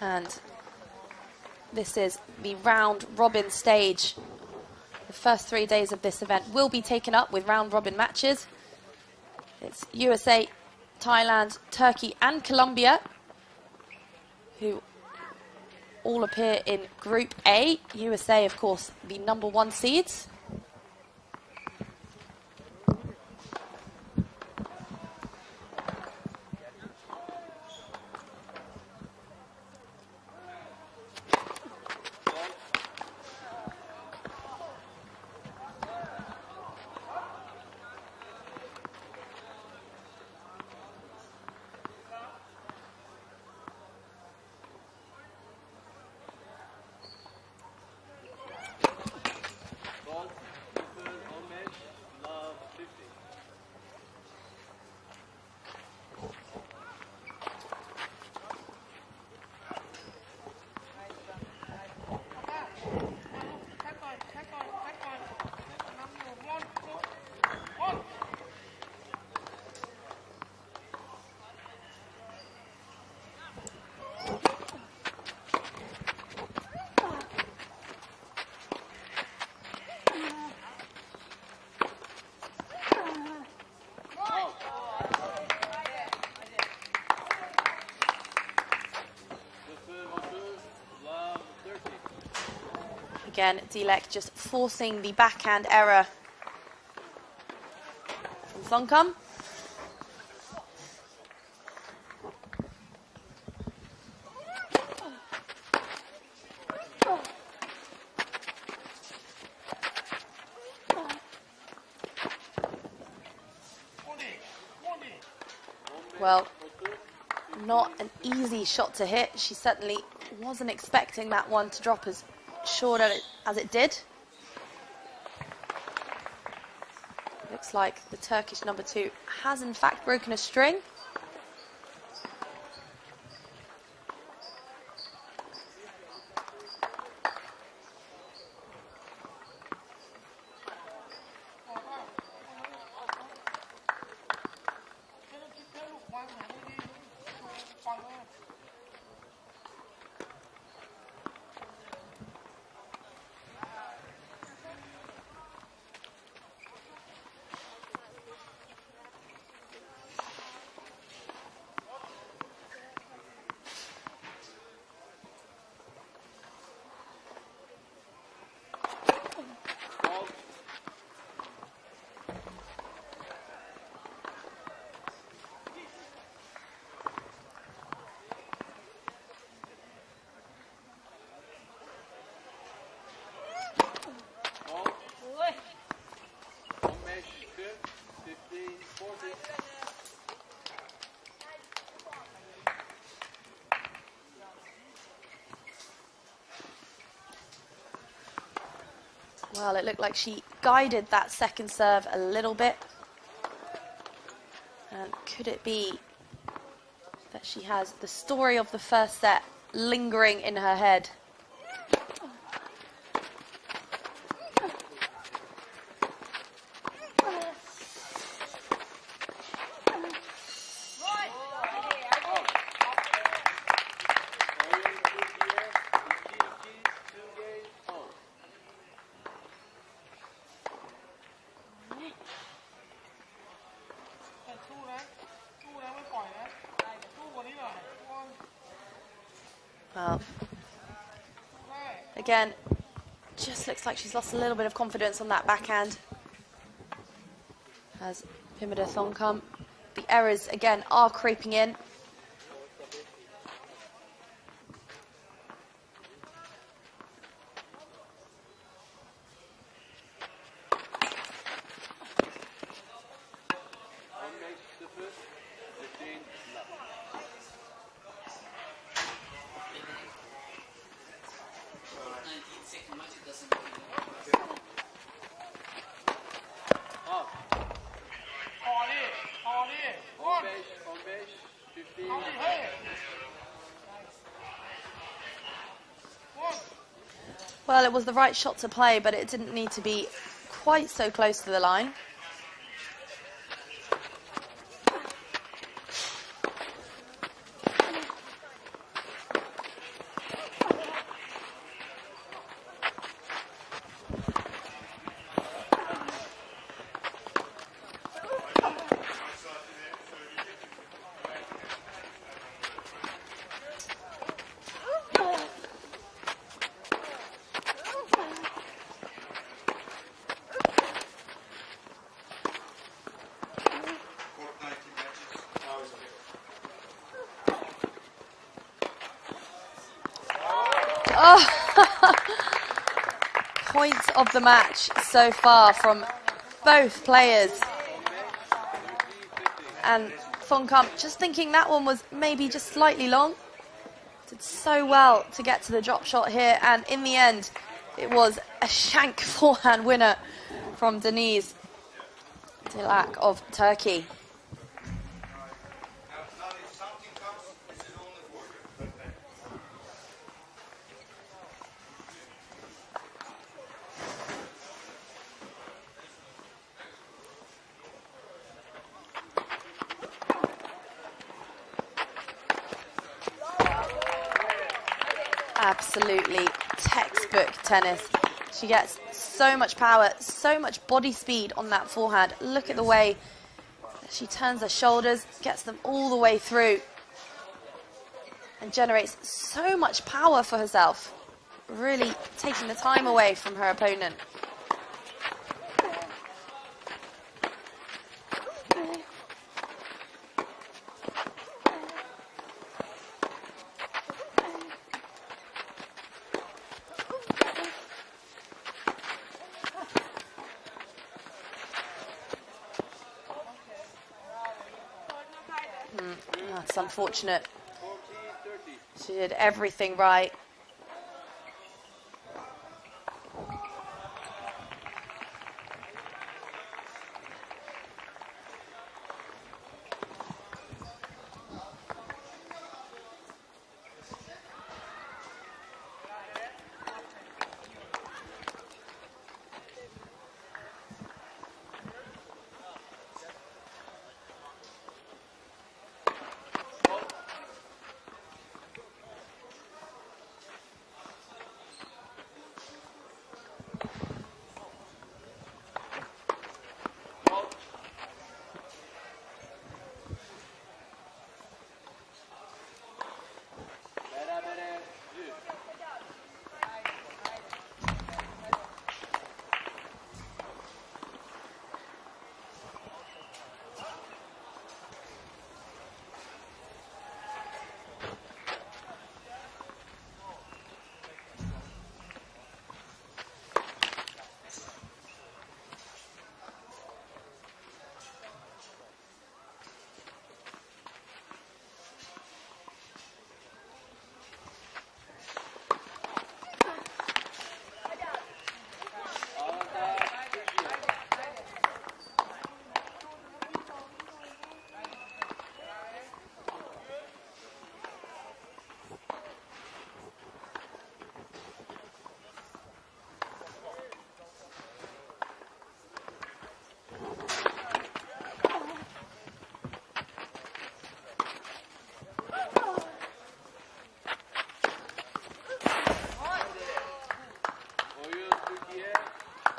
Speaker 1: And this is the round robin stage. The first 3 days of this event will be taken up with round robin matches. It's USA, Thailand, Turkey and Colombia who all appear in Group A. USA, of course, the #1 seeds. Again, Dilek just forcing the backhand error from Songkham. Well, not an easy shot to hit. She certainly wasn't expecting that one to drop as short as it did. Looks like the Turkish #2 has in fact broken a string. Well, it looked like she guided that second serve a little bit. And could it be that she has the story of the first set lingering in her head? again, just looks like she's lost a little bit of confidence on that backhand. As Pimida Thongkam, the errors again are creeping in. Well, it was the right shot to play, but it didn't need to be quite so close to the line. Points of the match so far from both players. And Thongkam just thinking that one was maybe just slightly long. Did so well to get to the drop shot here, and in the end it was a shank forehand winner from Deniz Dilek of Turkey. Absolutely textbook tennis. She gets so much power, so much body speed on that forehand. Look at the way she turns her shoulders, gets them all the way through, and generates so much power for herself, really taking the time away from her opponent. That's unfortunate. She did everything right.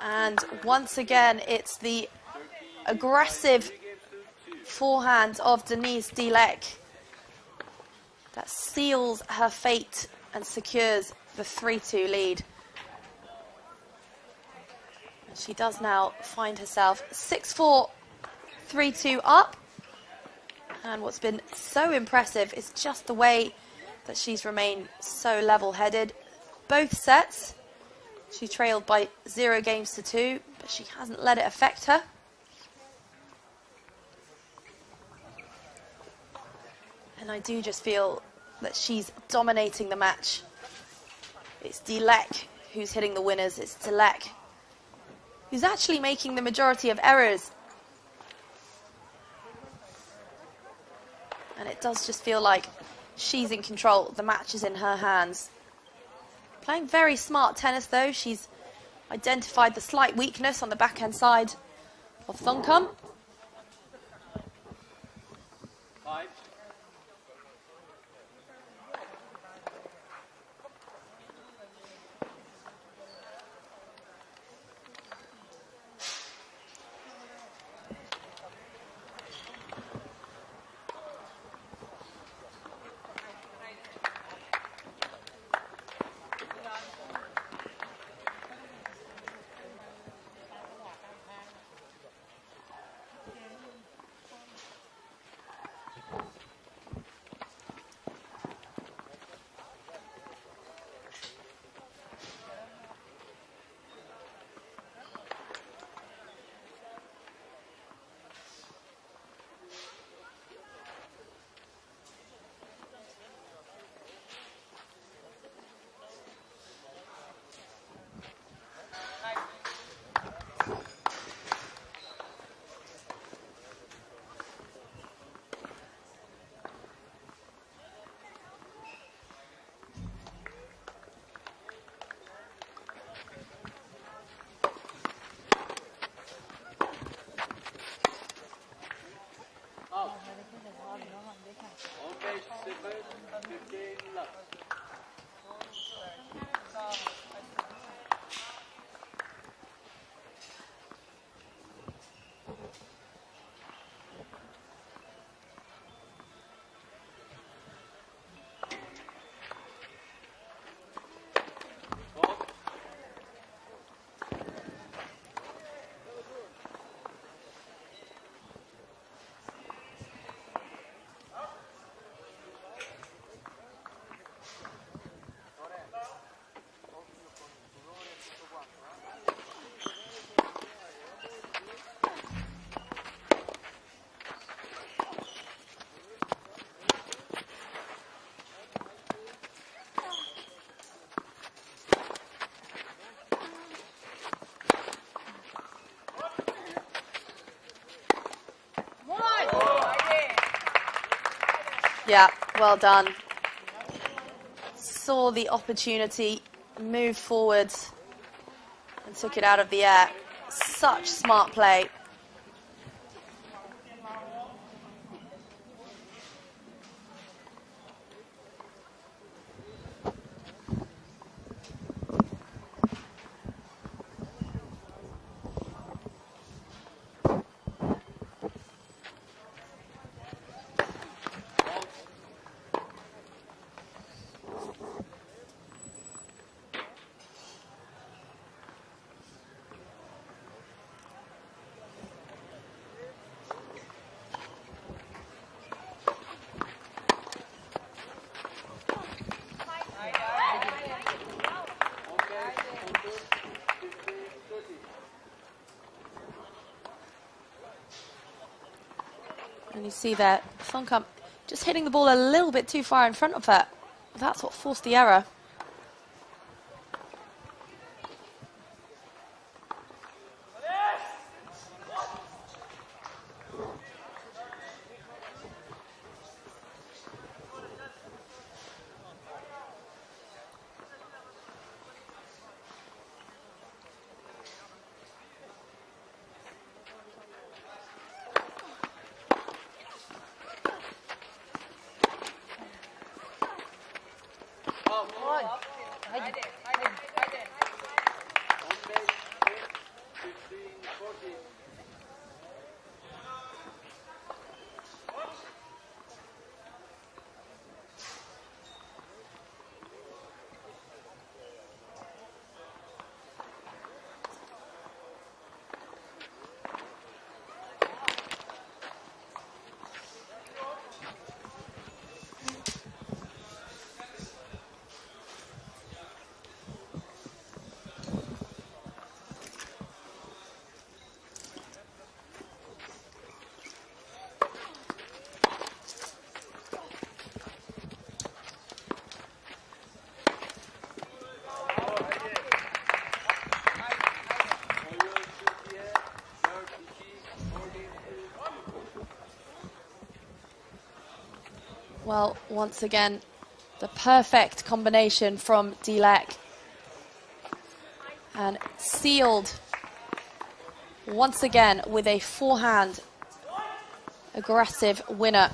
Speaker 1: And once again, it's the aggressive forehand of Deniz Dilek that seals her fate and secures the 3-2 lead. She does now find herself 6-4, 3-2 up. And what's been so impressive is just the way that she's remained so level-headed. Both sets, she trailed by 0 games to 2, but she hasn't let it affect her. And I do just feel that she's dominating the match. It's Dilek who's hitting the winners. It's Dilek who's actually making the majority of errors. And it does just feel like she's in control. The match is in her hands. Playing very smart tennis, though. She's identified the slight weakness on the backhand side of Thongkam.
Speaker 2: 5.
Speaker 1: Yeah, well done. Saw the opportunity, moved forward and took it out of the air. Such smart play. And you see that Thongkam just hitting the ball a little bit too far in front of her. That's what forced the error. Well, once again, the perfect combination from Dilek. And sealed once again with a forehand aggressive winner.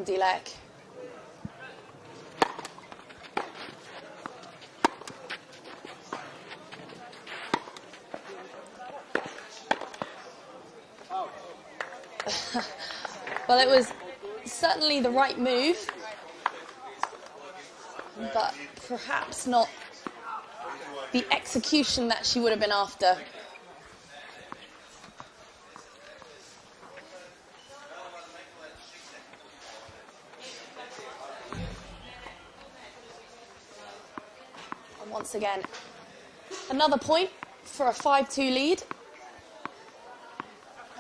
Speaker 1: Dilek. Well, it was certainly the right move, but perhaps not the execution that she would have been after. And once again, another point for a 5-2 lead.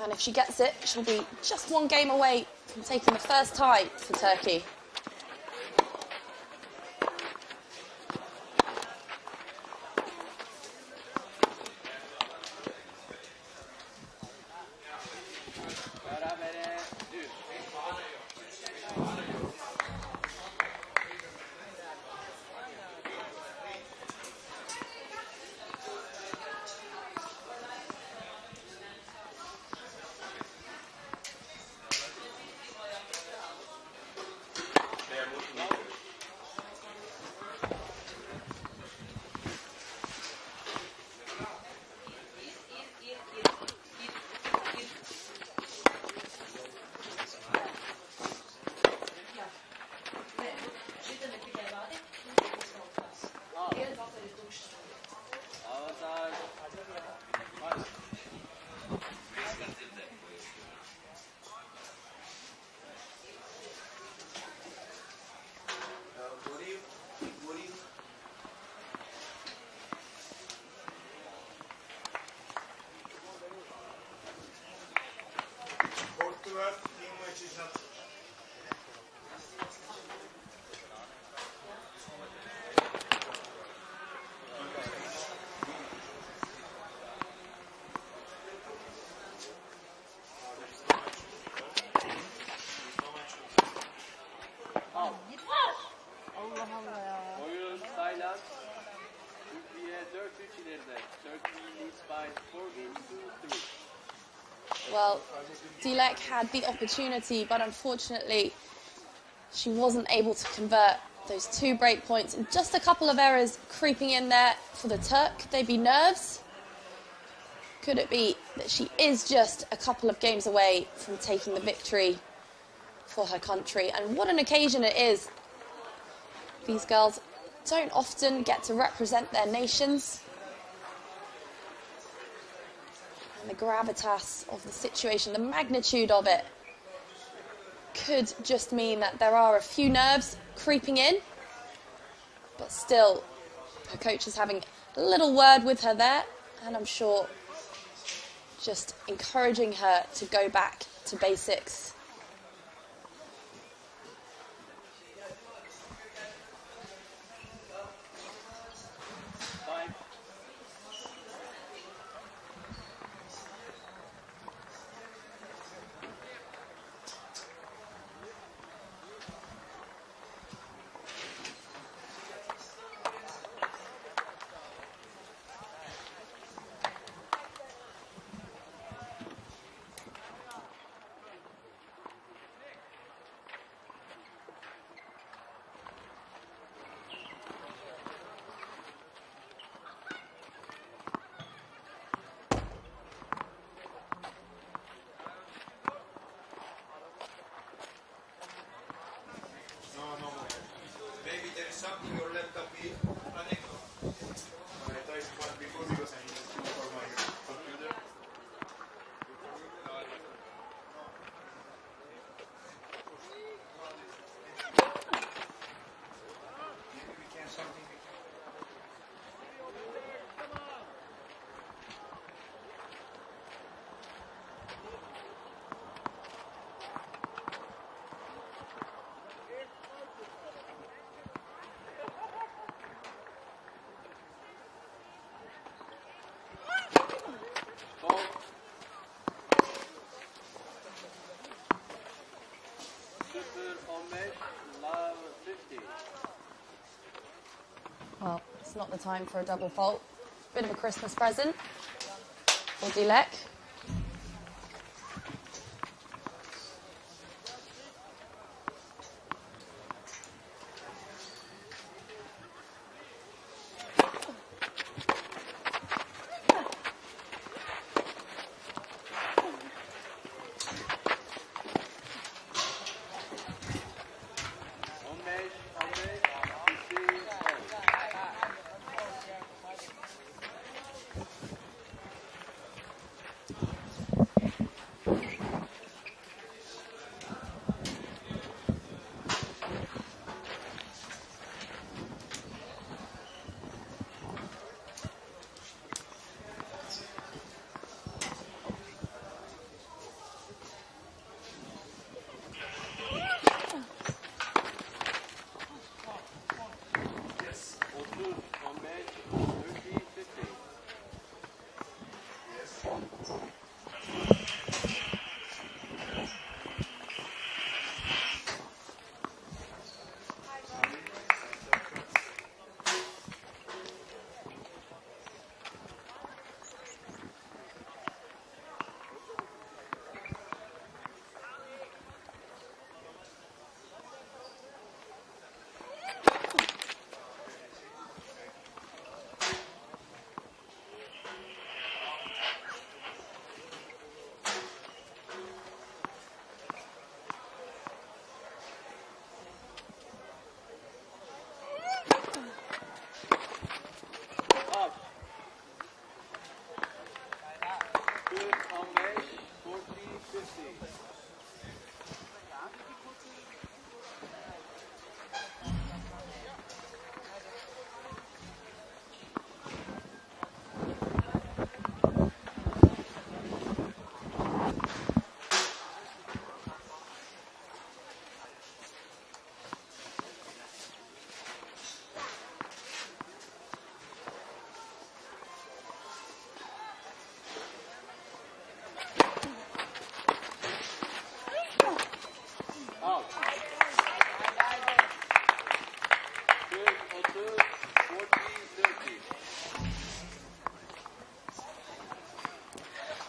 Speaker 1: And if she gets it, she'll be just one game away from taking the first tie for Turkey.
Speaker 2: Oyun Tayland. Türkiye 4-3 ileride. Turkey leads by 4 games to 3.
Speaker 1: Well, Dilek had the opportunity, but unfortunately, she wasn't able to convert Those 2 break points and just a couple of errors creeping in there for the Turk. Could they be nerves? Could it be that she is just a couple of games away from taking the victory for her country? And what an occasion it is. These girls don't often get to represent their nations. And the gravitas of the situation, the magnitude of it, could just mean that there are a few nerves creeping in. But still, her coach is having a little word with her there, and I'm sure just encouraging her to go back to basics.
Speaker 3: Something your laptop is running. I thought it was before because I needed to for my computer. Maybe we can something.
Speaker 1: Well, it's not the time for a double fault. Bit of a Christmas present for Dilek.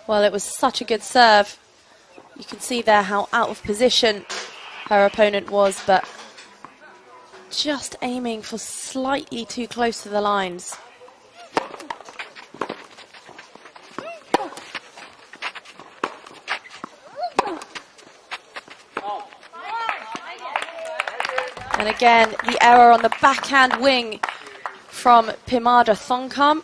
Speaker 1: Well, it was such a good serve. You can see there how out of position her opponent was, but just aiming for slightly too close to the lines. And again, the error on the backhand wing from Pimada Thongkam.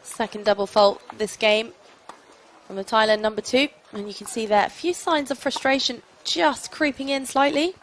Speaker 1: Second double fault this game from the Thailand number 2. And you can see there a few signs of frustration just creeping in slightly.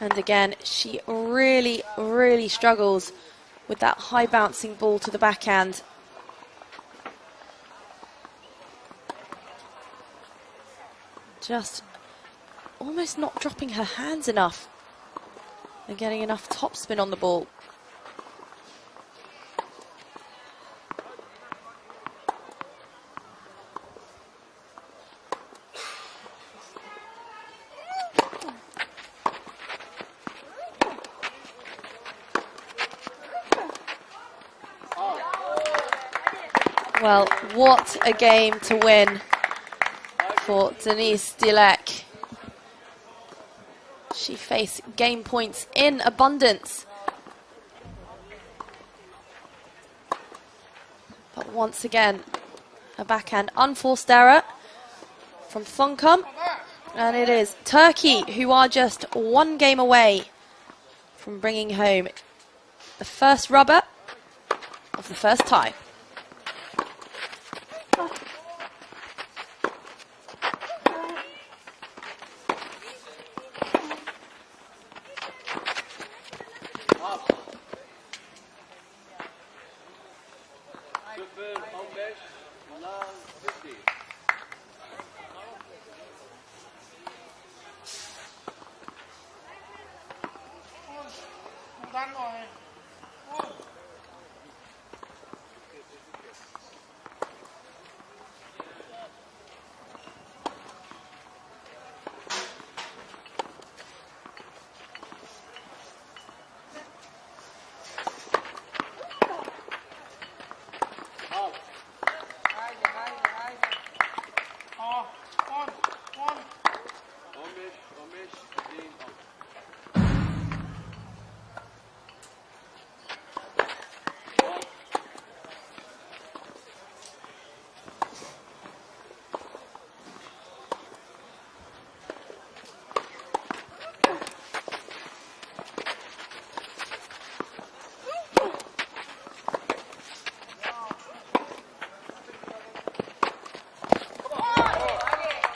Speaker 1: And again, she really, really struggles with that high bouncing ball to the backhand. Just almost not dropping her hands enough and getting enough topspin on the ball. Well, what a game to win for Deniz Dilek. She faced game points in abundance. But once again, a backhand unforced error from Thongkam. And it is Turkey who are just one game away from bringing home the first rubber of the first tie.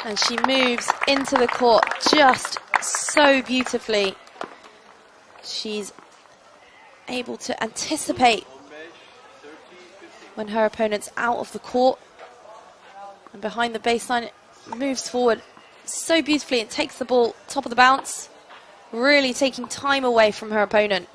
Speaker 1: And she moves into the court just so beautifully. She's able to anticipate when her opponent's out of the court. And behind the baseline, moves forward so beautifully and takes the ball top of the bounce really taking time away from her opponent.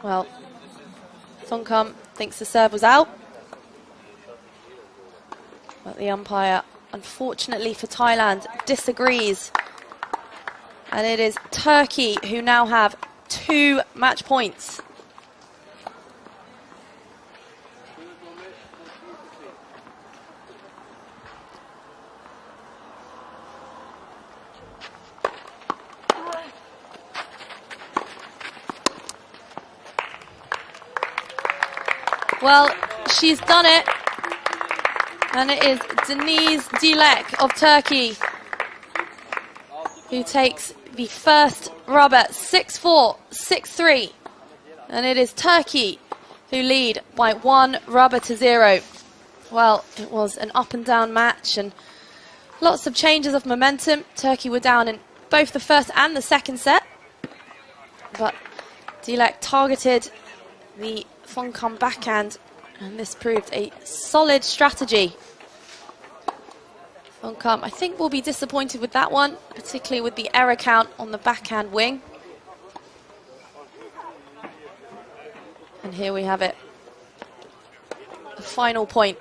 Speaker 1: Well, Thongkam thinks the serve was out, but the umpire, unfortunately for Thailand, disagrees. And it is Turkey who now have 2 match points. Well, she's done it, and it is Deniz Dilek of Turkey who takes the first rubber 6-4, 6-3, and it is Turkey who lead by 1 rubber to 0. Well, it was an up and down match and lots of changes of momentum. Turkey were down in both the first and the second set, but Dilek targeted the Thongkam backhand, and this proved a solid strategy. Thongkam, I think, will be disappointed with that one, particularly with the error count on the backhand wing. And here we have it, the final point.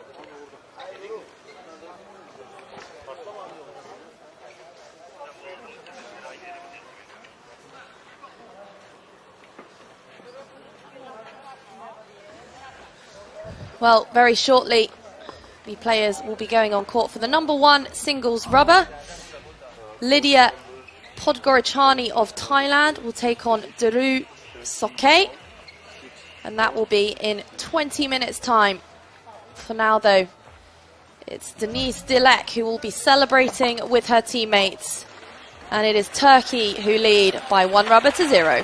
Speaker 1: Well, very shortly, the players will be going on court for the #1 singles rubber. Lydia Podgorichani of Thailand will take on Daru Soke, and that will be in 20 minutes' time. For now, though, it's Deniz Dilek who will be celebrating with her teammates, and it is Turkey who lead by 1 rubber to 0.